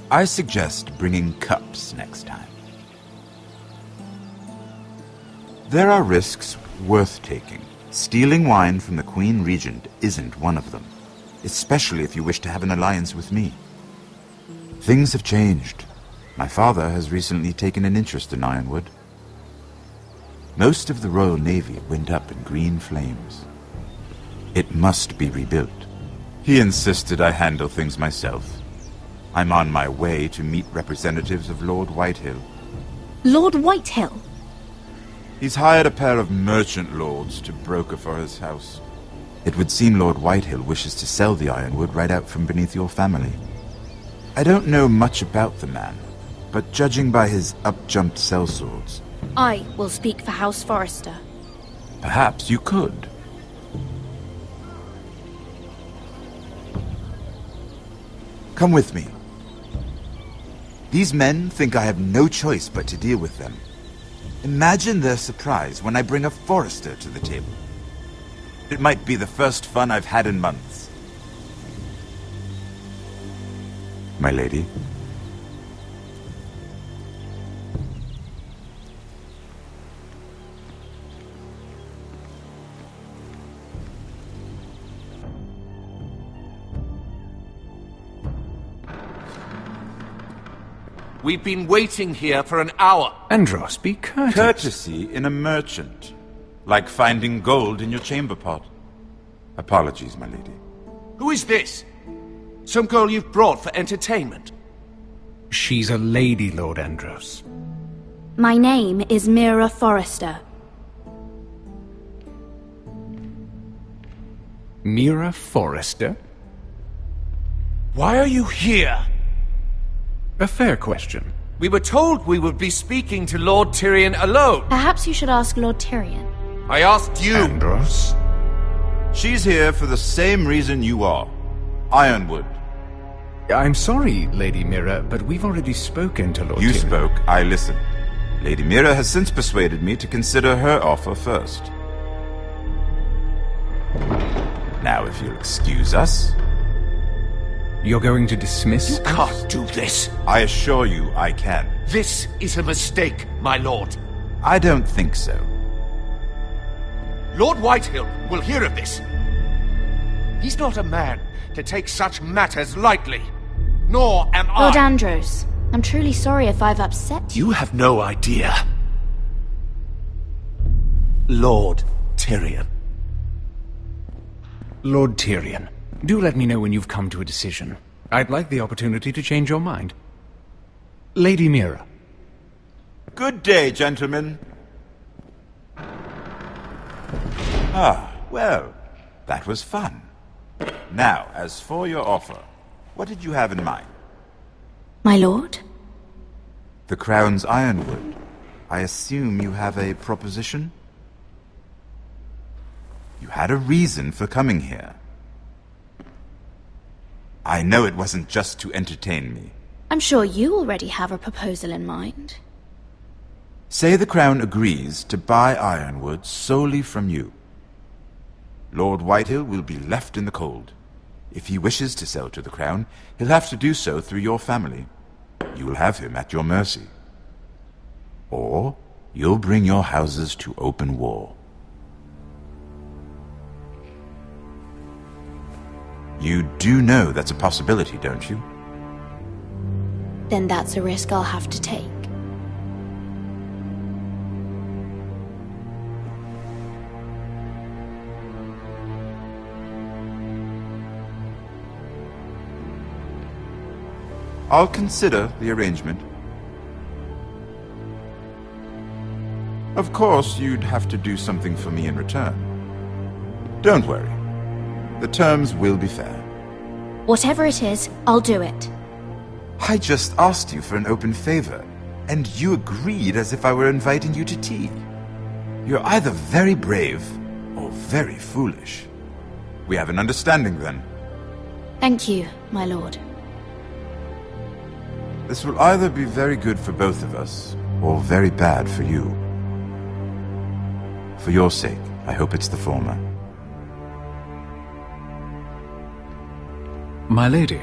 I suggest bringing cups next time. There are risks worth taking. Stealing wine from the Queen Regent isn't one of them, especially if you wish to have an alliance with me. Things have changed. My father has recently taken an interest in Ironwood. Most of the Royal Navy went up in green flames. It must be rebuilt. He insisted I handle things myself. I'm on my way to meet representatives of Lord Whitehill. Lord Whitehill? He's hired a pair of merchant lords to broker for his house. It would seem Lord Whitehill wishes to sell the Ironwood right out from beneath your family. I don't know much about the man, but judging by his up-jumped sellswords... I will speak for House Forrester. Perhaps you could. Come with me. These men think I have no choice but to deal with them. Imagine their surprise when I bring a Forrester to the table. It might be the first fun I've had in months. My lady. We've been waiting here for an hour. Andros, be courteous. Courtesy in a merchant. Like finding gold in your chamber pot. Apologies, my lady. Who is this? Some girl you've brought for entertainment? She's a lady, Lord Andros. My name is Mira Forrester. Mira Forrester? Why are you here? A fair question. We were told we would be speaking to Lord Tyrion alone. Perhaps you should ask Lord Tyrion. I asked you. Andros? She's here for the same reason you are. Ironwood. I'm sorry, Lady Mira, but we've already spoken to Lord Tyrion. You spoke, I listened. Lady Mira has since persuaded me to consider her offer first. Now, if you'll excuse us... You're going to dismiss You can't do this. I assure you I can. This is a mistake, my lord. I don't think so. Lord Whitehill will hear of this. He's not a man to take such matters lightly. Nor am I. Lord Andros, I'm truly sorry if I've upset you. You have no idea. Lord Tyrion. Lord Tyrion, do let me know when you've come to a decision. I'd like the opportunity to change your mind. Lady Mira. Good day, gentlemen. Ah, well, that was fun. Now, as for your offer, what did you have in mind? My lord? The Crown's Ironwood. I assume you have a proposition? You had a reason for coming here. I know it wasn't just to entertain me. I'm sure you already have a proposal in mind. Say the Crown agrees to buy Ironwood solely from you. Lord Whitehill will be left in the cold. If he wishes to sell to the Crown, he'll have to do so through your family. You will have him at your mercy. Or you'll bring your houses to open war. You do know that's a possibility, don't you? Then that's a risk I'll have to take. I'll consider the arrangement. Of course, you'd have to do something for me in return. Don't worry. The terms will be fair. Whatever it is, I'll do it. I just asked you for an open favor, and you agreed as if I were inviting you to tea. You're either very brave or very foolish. We have an understanding then. Thank you, my lord. This will either be very good for both of us, or very bad for you. For your sake, I hope it's the former. My lady.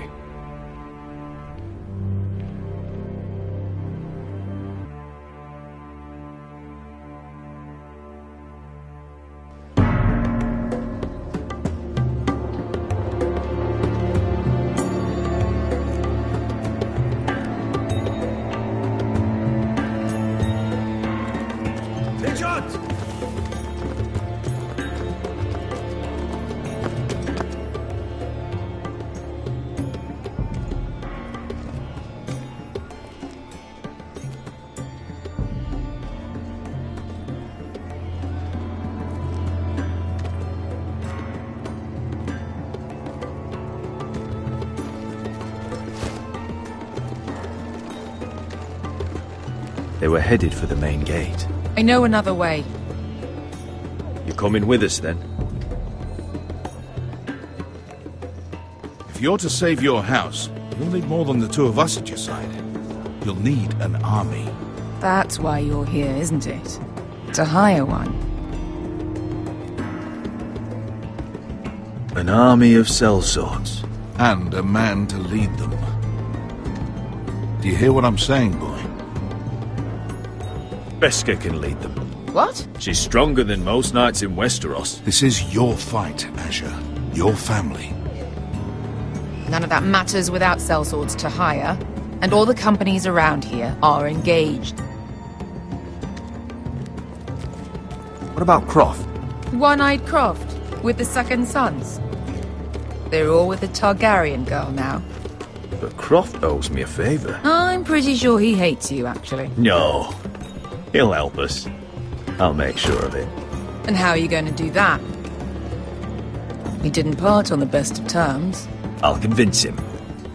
They were headed for the main gate. I know another way. You're coming with us, then? If you're to save your house, you'll need more than the two of us at your side. You'll need an army. That's why you're here, isn't it? To hire one. An army of sellswords. And a man to lead them. Do you hear what I'm saying, boy? Beskha can lead them. What? She's stronger than most knights in Westeros. This is your fight, Asher. Your family. None of that matters without sellswords to hire, and all the companies around here are engaged. What about Croft? One-eyed Croft, with the second sons. They're all with the Targaryen girl now. But Croft owes me a favor. I'm pretty sure he hates you, actually. No. He'll help us. I'll make sure of it. And how are you going to do that? We didn't part on the best of terms. I'll convince him.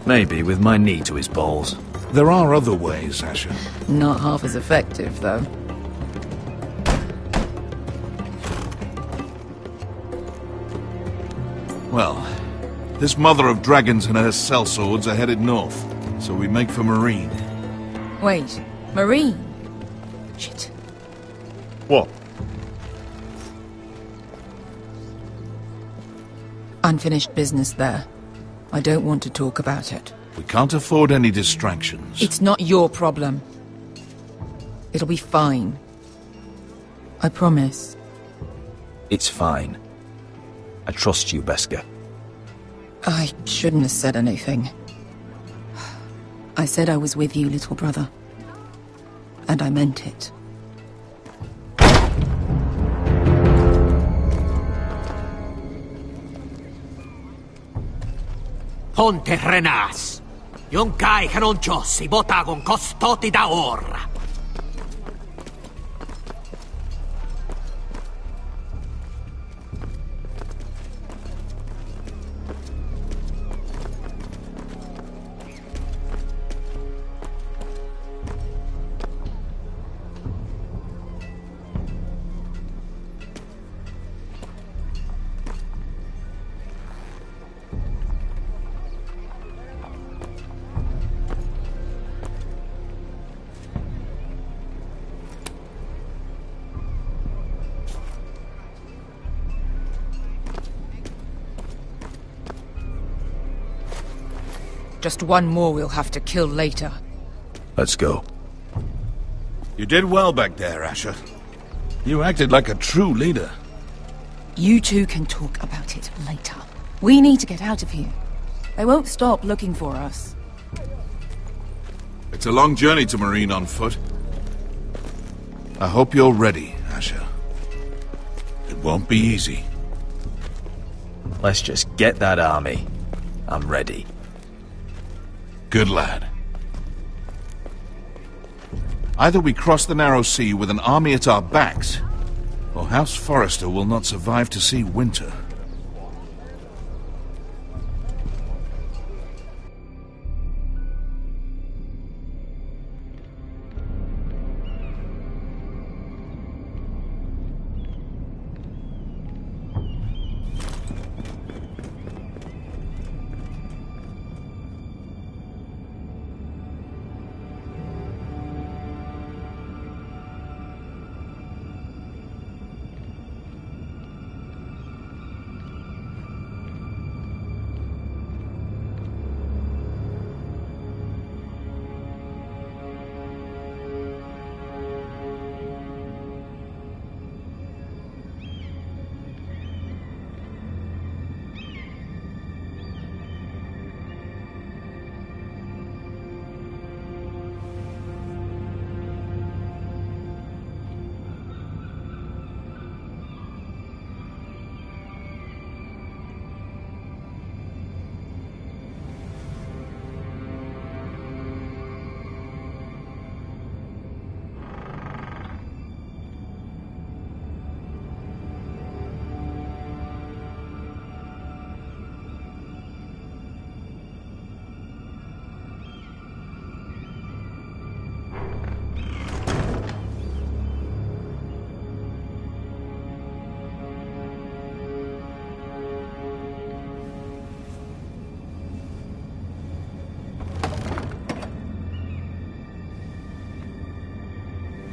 Maybe with my knee to his balls. There are other ways, Asher. Not half as effective, though. Well, this mother of dragons and her sellswords are headed north, so we make for Marine. Wait, Marine? Shit. What? Unfinished business there. I don't want to talk about it. We can't afford any distractions. It's not your problem. It'll be fine. I promise. It's fine. I trust you, Beskha. I shouldn't have said anything. I said I was with you, little brother. And I meant it. Ponte Renas. Yon kai kanon jossi botagon costoti da orra. Just one more we'll have to kill later. Let's go. You did well back there, Asher. You acted like a true leader. You two can talk about it later. We need to get out of here. They won't stop looking for us. It's a long journey to Marine on foot. I hope you're ready, Asher. It won't be easy. Let's just get that army. I'm ready. Good lad. Either we cross the narrow sea with an army at our backs, or House Forrester will not survive to see winter.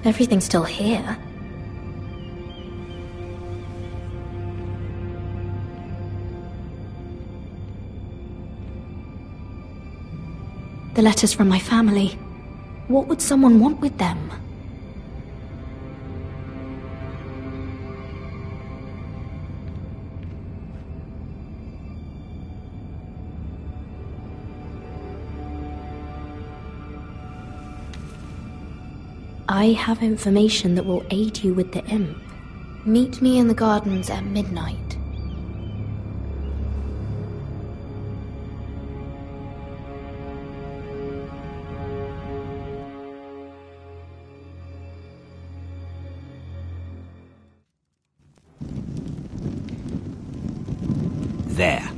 Everything's still here. The letters from my family. What would someone want with them? I have information that will aid you with the imp. Meet me in the gardens at midnight. There.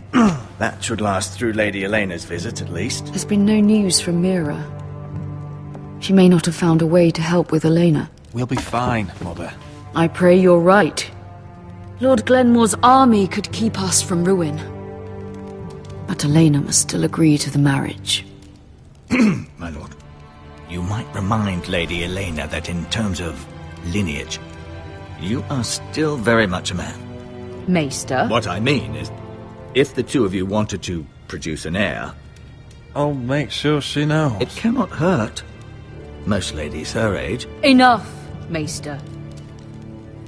That should last through Lady Elena's visit, at least. There's been no news from Mira. She may not have found a way to help with Elena. We'll be fine, Mother. I pray you're right. Lord Glenmore's army could keep us from ruin. But Elena must still agree to the marriage. My lord, you might remind Lady Elena that in terms of lineage, you are still very much a man. Maester? What I mean is, if the two of you wanted to produce an heir... I'll make sure she knows. It cannot hurt. Most ladies her age. Enough, Maester.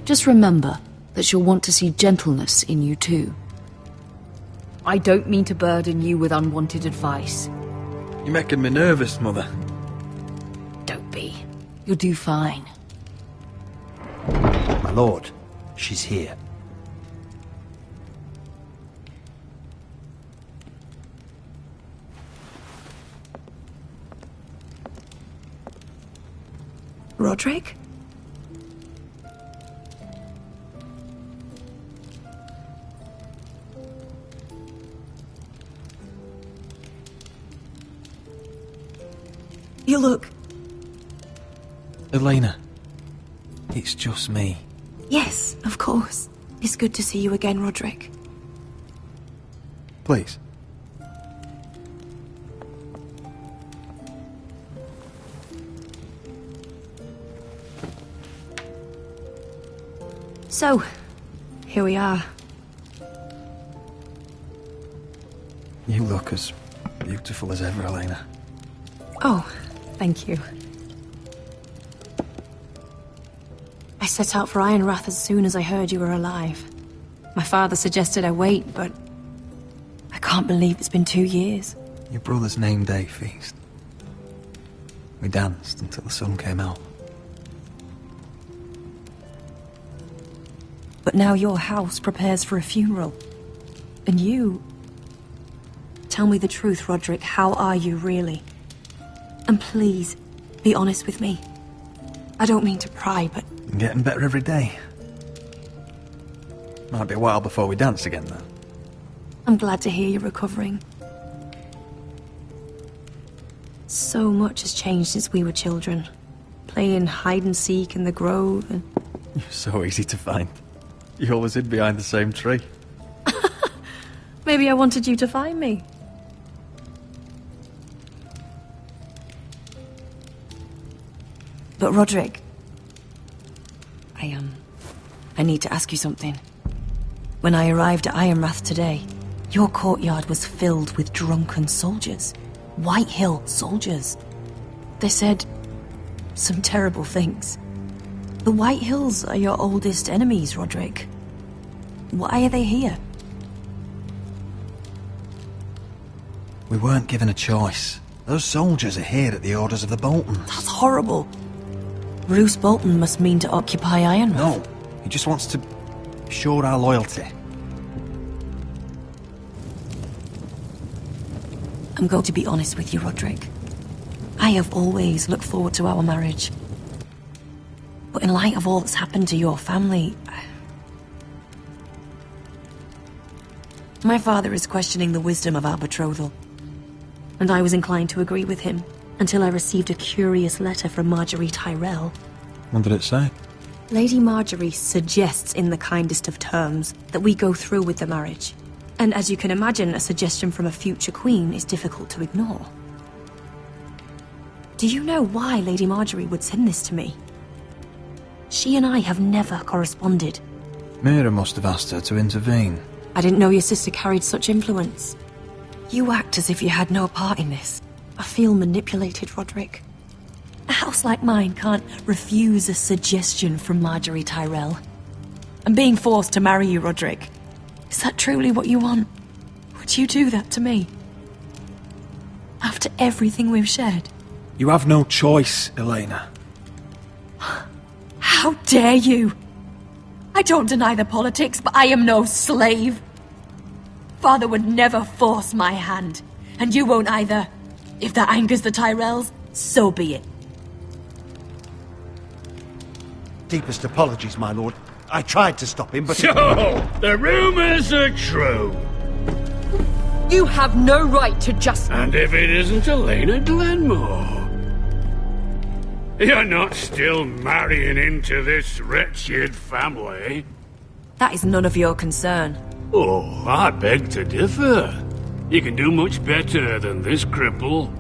Just remember that she'll want to see gentleness in you too. I don't mean to burden you with unwanted advice. You're making me nervous, Mother. Don't be. You'll do fine. My lord, she's here. Roderick? You look... Elena, it's just me. Yes, of course. It's good to see you again, Roderick. Please. So, here we are. You look as Beautiful as ever, Elena. Oh, thank you. I set out for Ironrath as soon as I heard you were alive. My father suggested I wait, but I can't believe it's been 2 years. Your brother's name day feast. We danced until the sun came out. But now your house prepares for a funeral. And you... Tell me the truth, Roderick. How are you, really? And please, be honest with me. I don't mean to pry, but... I'm getting better every day. Might be a while before we dance again, though. I'm glad to hear you're recovering. So much has changed since we were children. Playing hide-and-seek in the grove and... You're so easy to find. You always hid behind the same tree. Maybe I wanted you to find me. But Roderick... I need to ask you something. When I arrived at Ironrath today, your courtyard was filled with drunken soldiers. White Hill soldiers. They said some terrible things. The White Hills are your oldest enemies, Roderick. Why are they here? We weren't given a choice. Those soldiers are here at the orders of the Boltons. That's horrible. Roose Bolton must mean to occupy Ironrath. No, he just wants to show our loyalty. I'm going to be honest with you, Roderick. I have always looked forward to our marriage. But in light of all that's happened to your family... My father is questioning the wisdom of our betrothal. And I was inclined to agree with him, until I received a curious letter from Marjorie Tyrell. What did it say? Lady Marjorie suggests in the kindest of terms that we go through with the marriage. And as you can imagine, a suggestion from a future queen is difficult to ignore. Do you know why Lady Marjorie would send this to me? She and I have never corresponded. Mira must have asked her to intervene. I didn't know your sister carried such influence. You act as if you had no part in this. I feel manipulated, Roderick. A house like mine can't refuse a suggestion from Marjorie Tyrell. I'm being forced to marry you, Roderick. Is that truly what you want? Would you do that to me? After everything we've shared? You have no choice, Elena. How dare you! I don't deny the politics, but I am no slave. Father would never force my hand, and you won't either. If that angers the Tyrells, so be it. Deepest apologies, my lord. I tried to stop him, but... So, the rumours are true. You have no right to just... And if it isn't Elena Glenmore? You're not still marrying into this wretched family? That is none of your concern. Oh, I beg to differ. You can do much better than this cripple.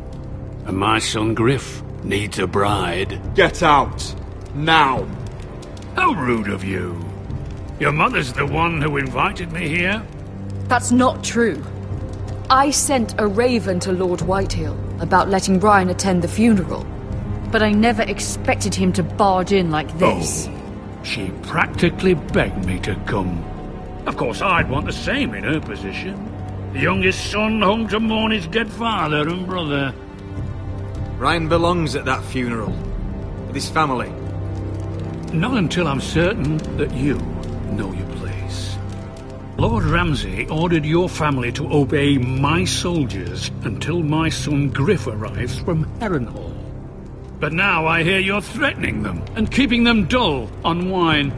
And my son Griff needs a bride. Get out. Now. How rude of you. Your mother's the one who invited me here? That's not true. I sent a raven to Lord Whitehill about letting Brian attend the funeral. But I never expected him to barge in like this. Oh, she practically begged me to come. Of course, I'd want the same in her position. The youngest son home to mourn his dead father and brother. Ryan belongs at that funeral. With his family. Not until I'm certain that you know your place. Lord Ramsay ordered your family to obey my soldiers until my son Griff arrives from Harrenhal. But now I hear you're threatening them and keeping them dull on wine.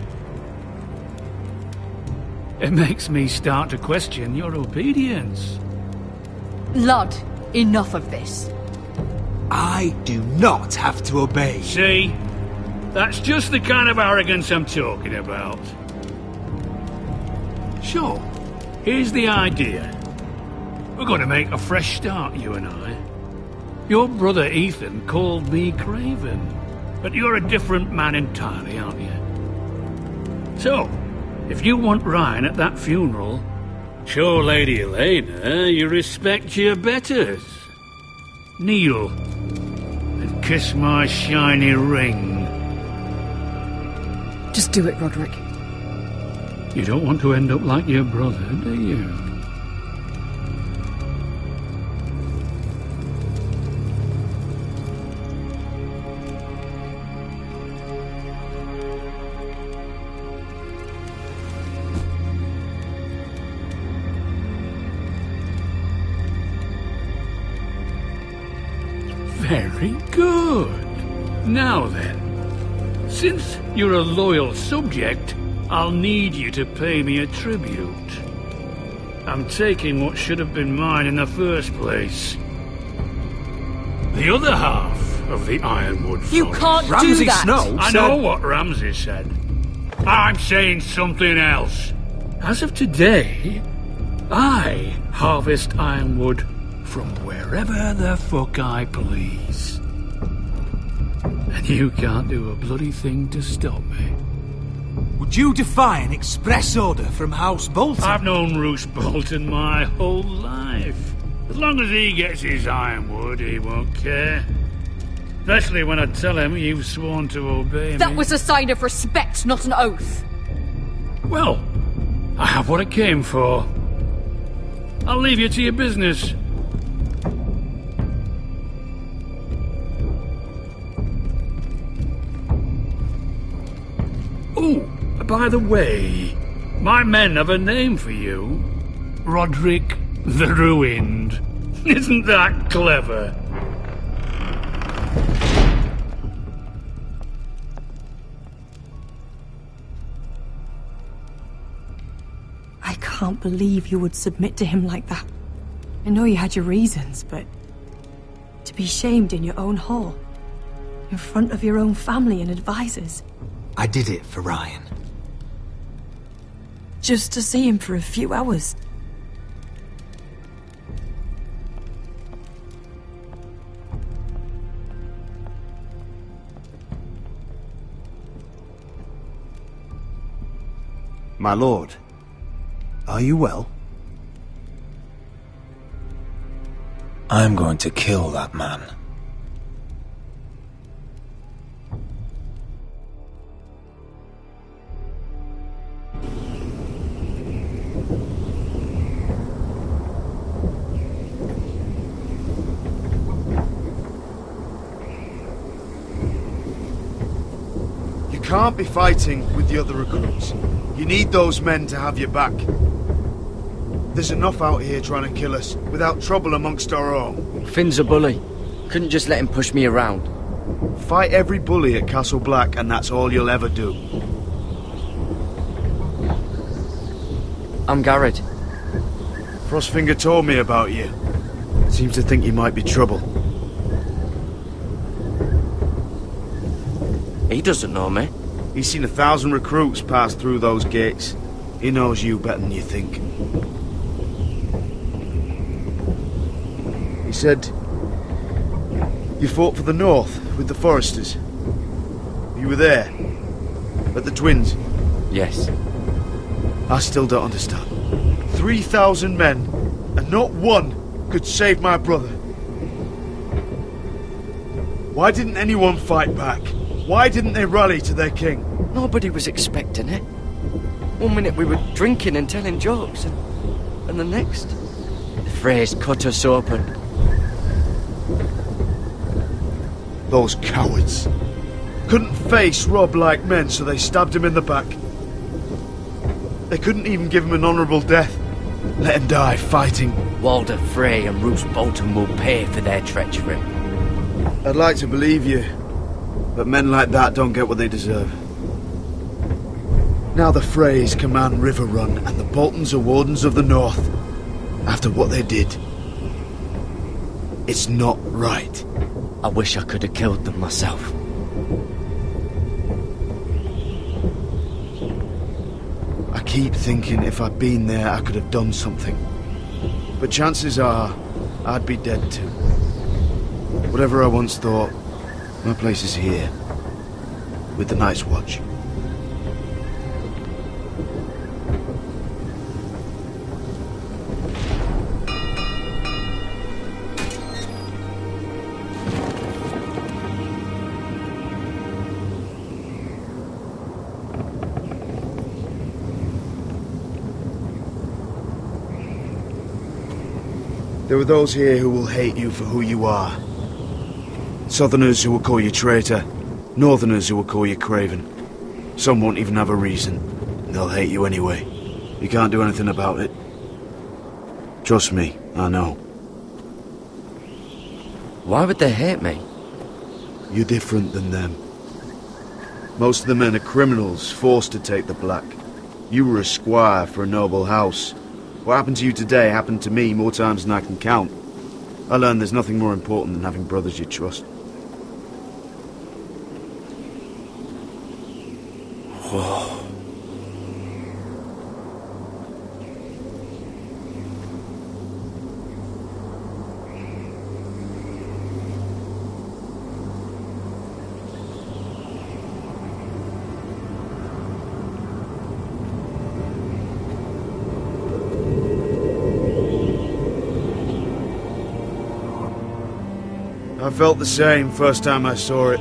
It makes me start to question your obedience. Lud, enough of this. I do not have to obey. See? That's just the kind of arrogance I'm talking about. So, here's the idea. We're going to make a fresh start, you and I. Your brother Ethan called me Craven, but you're a different man entirely, aren't you? So, if you want Ryan at that funeral, show Lady Elena you respect your betters. Kneel and kiss my shiny ring. Just do it, Roderick. You don't want to end up like your brother, do you? Very good. Now then, since you're a loyal subject, I'll need you to pay me a tribute. I'm taking what should have been mine in the first place. The other half of the Ironwood Forest. You can't do that! I know what Ramsay said. I'm saying something else. As of today, I harvest ironwood from wherever the fuck I please. And you can't do a bloody thing to stop me. Would you defy an express order from House Bolton? I've known Roose Bolton my whole life. As long as he gets his ironwood, he won't care. Especially when I tell him you've sworn to obey me. That was a sign of respect, not an oath. Well, I have what I came for. I'll leave you to your business. Oh, by the way, my men have a name for you. Roderick the Ruined. Isn't that clever? I can't believe you would submit to him like that. I know you had your reasons, but to be shamed in your own hall, in front of your own family and advisors. I did it for Ryan. Just to see him for a few hours. My lord, are you well? I'm going to kill that man. You can't be fighting with the other recruits. You need those men to have your back. There's enough out here trying to kill us, without trouble amongst our own. Finn's a bully. Couldn't just let him push me around. Fight every bully at Castle Black, and that's all you'll ever do. I'm Garrett. Frostfinger told me about you. Seems to think you might be trouble. He doesn't know me. He's seen 1,000 recruits pass through those gates. He knows you better than you think. He said you fought for the North with the Foresters. You were there, at the Twins. Yes. I still don't understand. 3,000 men, and not one could save my brother. Why didn't anyone fight back? Why didn't they rally to their king? Nobody was expecting it. One minute we were drinking and telling jokes, and the next, the Freys cut us open. Those cowards. Couldn't face Rob like men, so they stabbed him in the back. They couldn't even give him an honourable death. Let him die fighting. Walder Frey and Roose Bolton will pay for their treachery. I'd like to believe you, but men like that don't get what they deserve. Now the Freys command River Run, and the Boltons are Wardens of the North. After what they did. It's not right. I wish I could have killed them myself. I keep thinking if I'd been there I could have done something. But chances are, I'd be dead too. Whatever I once thought, my place is here. With the Night's Watch. There are those here who will hate you for who you are. Southerners who will call you traitor. Northerners who will call you craven. Some won't even have a reason. They'll hate you anyway. You can't do anything about it. Trust me, I know. Why would they hate me? You're different than them. Most of the men are criminals, forced to take the black. You were a squire for a noble house. What happened to you today happened to me more times than I can count. I learned there's nothing more important than having brothers you trust. Whoa. I felt the same first time I saw it.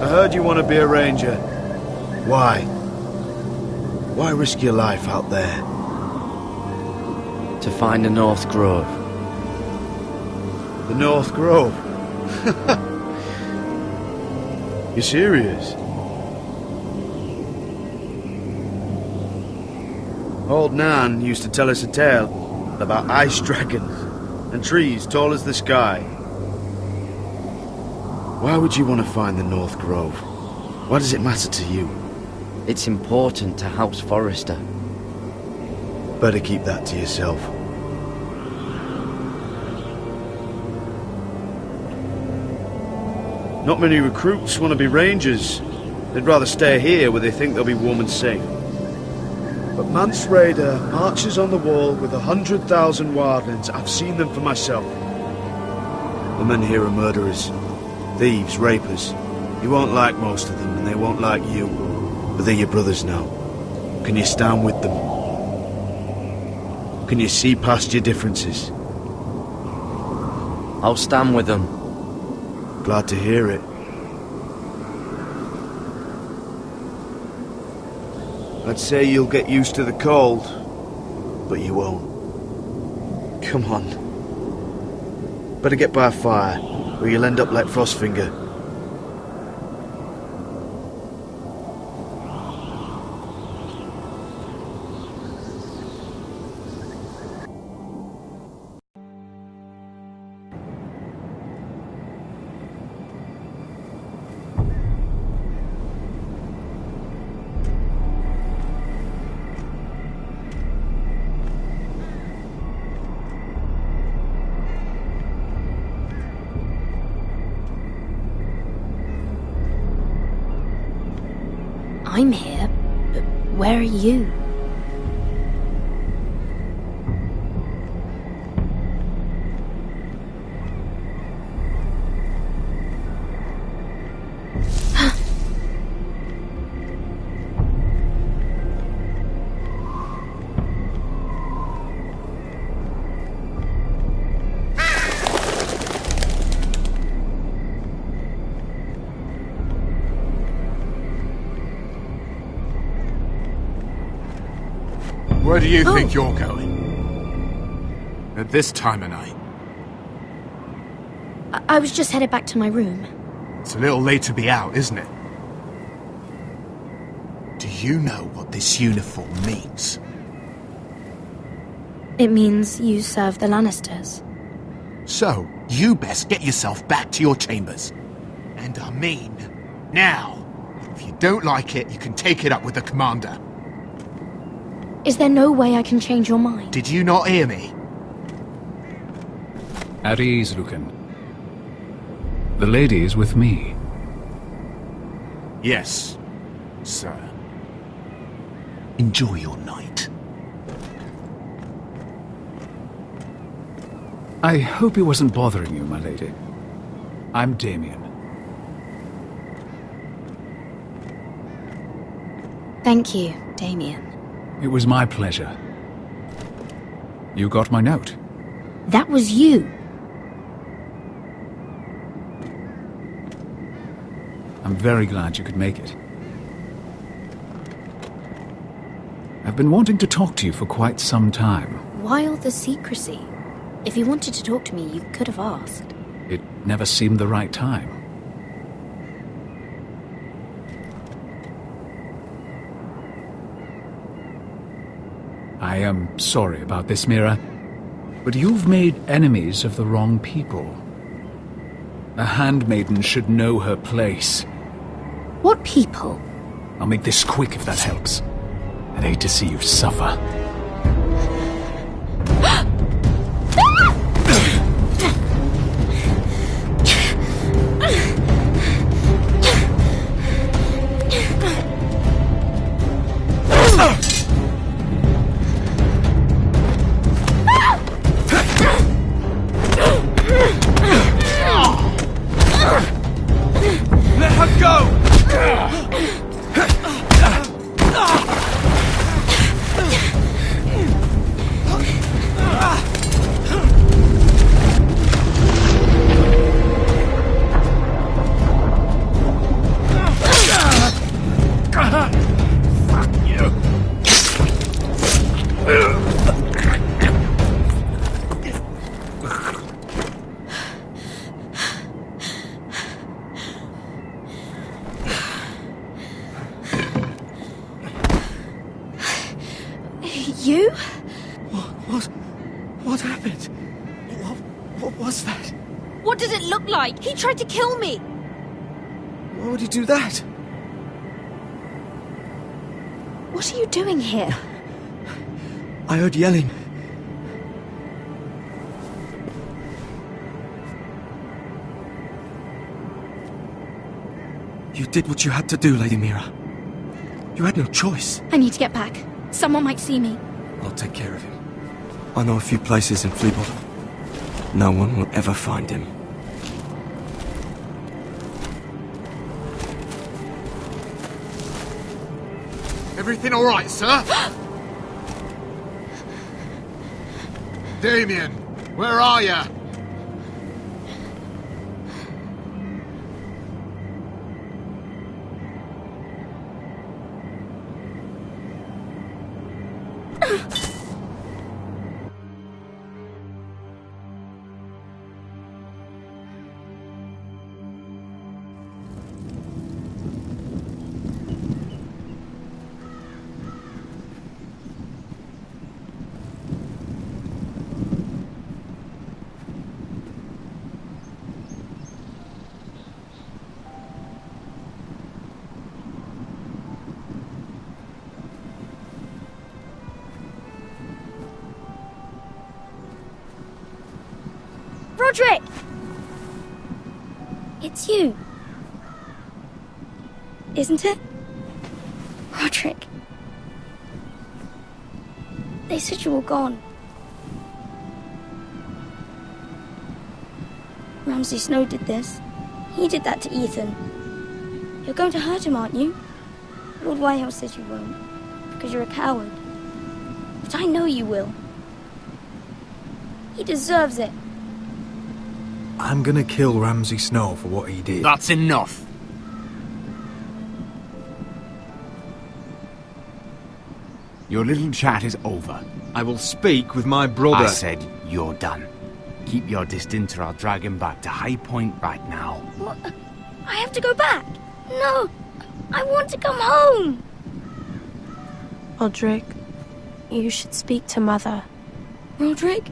I heard you want to be a ranger. Why? Why risk your life out there? To find the North Grove. The North Grove? You serious? Old Nan used to tell us a tale about ice dragons and trees tall as the sky. Why would you want to find the North Grove? Why does it matter to you? It's important to House Forrester. Better keep that to yourself. Not many recruits want to be rangers. They'd rather stay here where they think they'll be warm and safe. But Mance Raider marches on the wall with 100,000 wildlings. I've seen them for myself. The men here are murderers, thieves, rapers. You won't like most of them, and they won't like you. But they're your brothers now. Can you stand with them? Can you see past your differences? I'll stand with them. Glad to hear it. I'd say you'll get used to the cold, but you won't. Come on. Better get by a fire, or you'll end up like Frostfinger. I'm here, but where are you? Where do you think you're going? At this time of night? I was just headed back to my room. It's a little late to be out, isn't it? Do you know what this uniform means? It means you serve the Lannisters. So, you best get yourself back to your chambers. And I mean, now. If you don't like it, you can take it up with the commander. Is there no way I can change your mind? Did you not hear me? At ease, Lucan. The lady is with me. Yes, sir. Enjoy your night. I hope he wasn't bothering you, my lady. I'm Damien. Thank you, Damien. It was my pleasure. You got my note. That was you. I'm very glad you could make it. I've been wanting to talk to you for quite some time. Why all the secrecy? If you wanted to talk to me, you could have asked. It never seemed the right time. I am sorry about this, Mira, but you've made enemies of the wrong people. A handmaiden should know her place. What people? I'll make this quick if that helps. I'd hate to see you suffer. Let her go! Fuck you! You? What happened? What was that? What did it look like? He tried to kill me! Why would he do that? What are you doing here? I heard yelling. You did what you had to do, Lady Mira. You had no choice. I need to get back. Someone might see me. I'll take care of him. I know a few places in Fleabottom. No one will ever find him. Everything all right, sir? Damien, where are you? Roderick! It's you. Isn't it? Roderick. They said you were gone. Ramsay Snow did this. He did that to Ethan. You're going to hurt him, aren't you? Lord Whitehouse says you won't, because you're a coward. But I know you will. He deserves it. I'm gonna kill Ramsay Snow for what he did. That's enough. Your little chat is over. I will speak with my brother. I said you're done. Keep your distance or I'll drag him back to High Point right now. What? I have to go back. No, I want to come home. Roderick, you should speak to Mother. Roderick?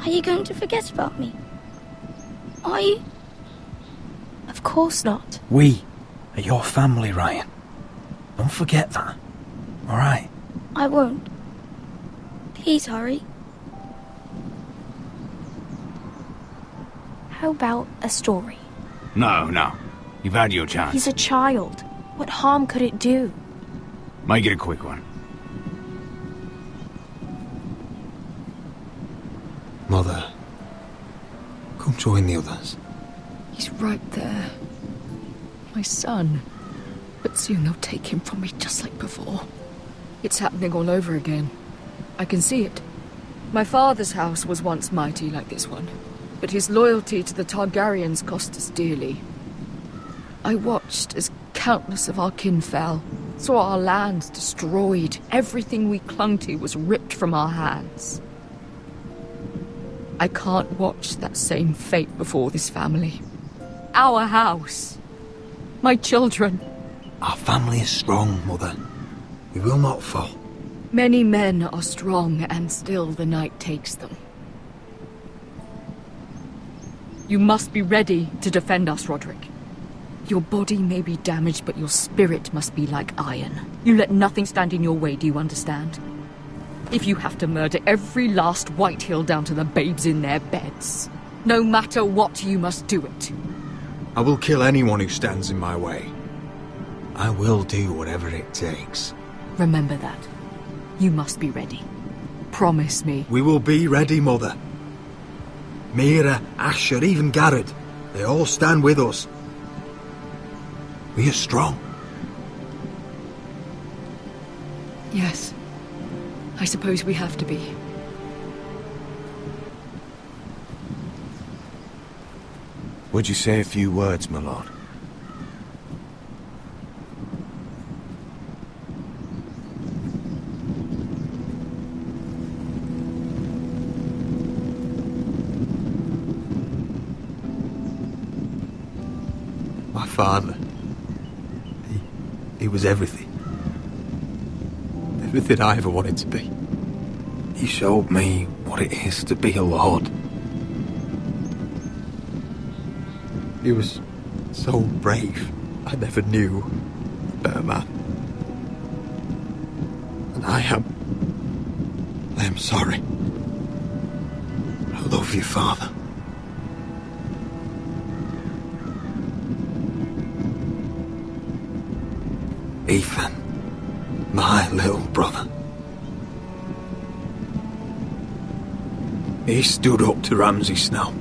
Are you going to forget about me? Are you? Of course not. We are your family, Ryan. Don't forget that. All right? I won't. Please hurry. How about a story? No. You've had your chance. He's a child. What harm could it do? Make it a quick one. Mother, come join the others. He's right there. My son. But soon they'll take him from me just like before. It's happening all over again. I can see it. My father's house was once mighty like this one, but his loyalty to the Targaryens cost us dearly. I watched as countless of our kin fell, Saw our lands destroyed. Everything we clung to was ripped from our hands. I can't watch that same fate before this family. Our house. My children. Our family is strong, Mother. We will not fall. Many men are strong, and still the night takes them. You must be ready to defend us, Roderick. Your body may be damaged, but your spirit must be like iron. You let nothing stand in your way, do you understand? If you have to murder every last Whitehill down to the babes in their beds, no matter what, you must do it. I will kill anyone who stands in my way. I will do whatever it takes. Remember that. You must be ready. Promise me. We will be ready, Mother. Mira, Asher, even Garrett, they all stand with us. We are strong. Yes. I suppose we have to be. Would you say a few words, my lord? My father, he was everything. Everything I ever wanted to be. He showed me what it is to be a lord. He was so brave, I never knew a better man. And I am sorry. I love you, Father. Ethan, my little brother. He stood up to Ramsay Snow.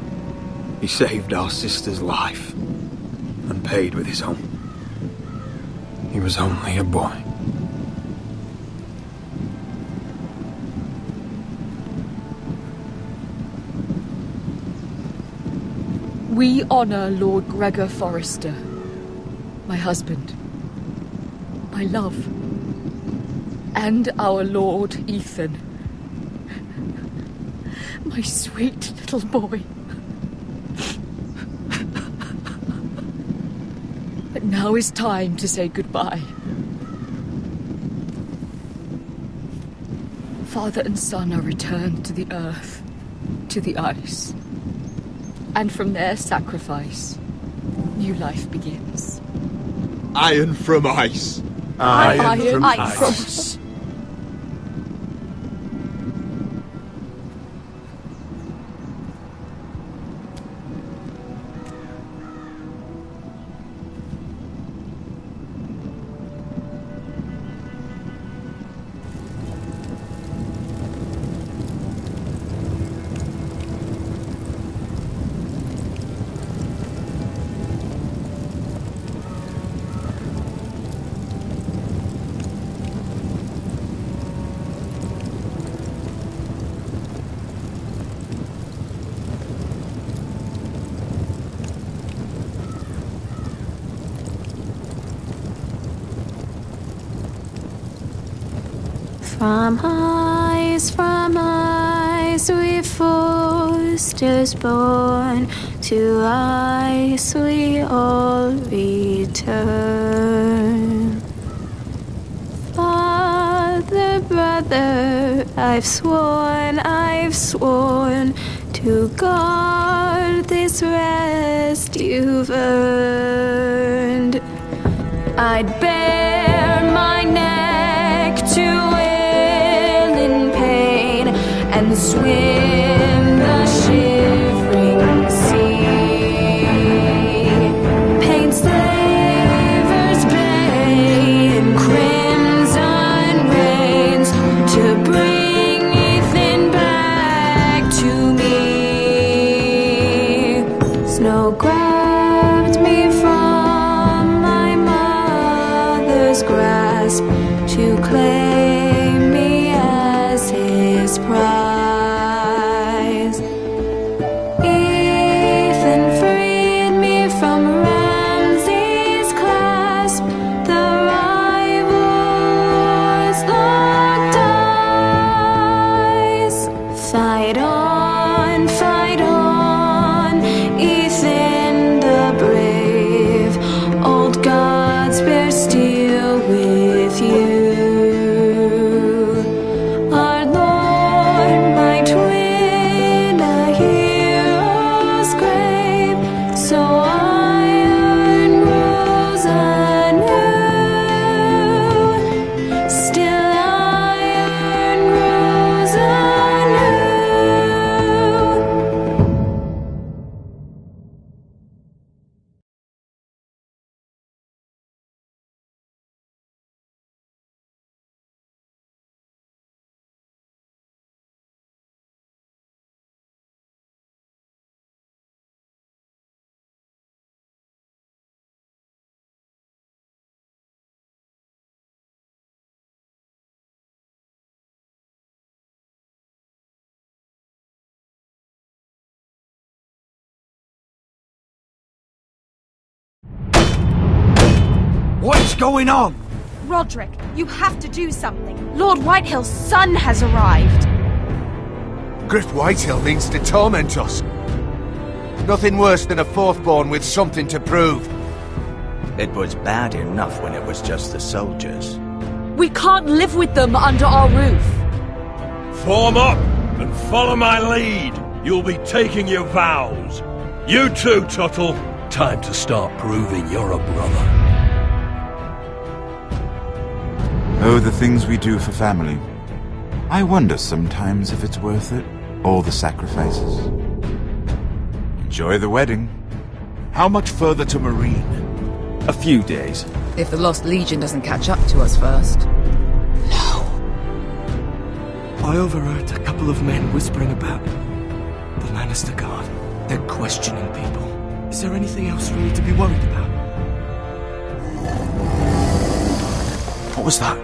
He saved our sister's life and paid with his own. He was only a boy. We honor Lord Gregor Forrester, my husband, my love, and our Lord Ethan, my sweet little boy. But now is time to say goodbye. Father and son are returned to the earth, to the ice. And from their sacrifice, new life begins. Iron from ice. Iron from ice. From ice we Forsters born, to ice we all return. Father, brother, I've sworn to guard this rest you've earned. I'd bare my neck to and swim the shivering sea. Paint Slaver's Bay in crimson rains to bring Ethan back to me. Snow grabbed me from my mother's grasp to claim me as his prize. From Ramsay's clasp, the rival going on? Roderick, you have to do something. Lord Whitehill's son has arrived. Griff Whitehill means to torment us. Nothing worse than a fourth-born with something to prove. It was bad enough when it was just the soldiers. We can't live with them under our roof. Form up and follow my lead. You'll be taking your vows. You too, Tuttle. Time to start proving you're a brother. Oh, the things we do for family. I wonder sometimes if it's worth it, all the sacrifices. Enjoy the wedding. How much further to Marine? A few days. If the Lost Legion doesn't catch up to us first. I overheard a couple of men whispering about the Lannister Guard. They're questioning people. Is there anything else we need to be worried about? What was that?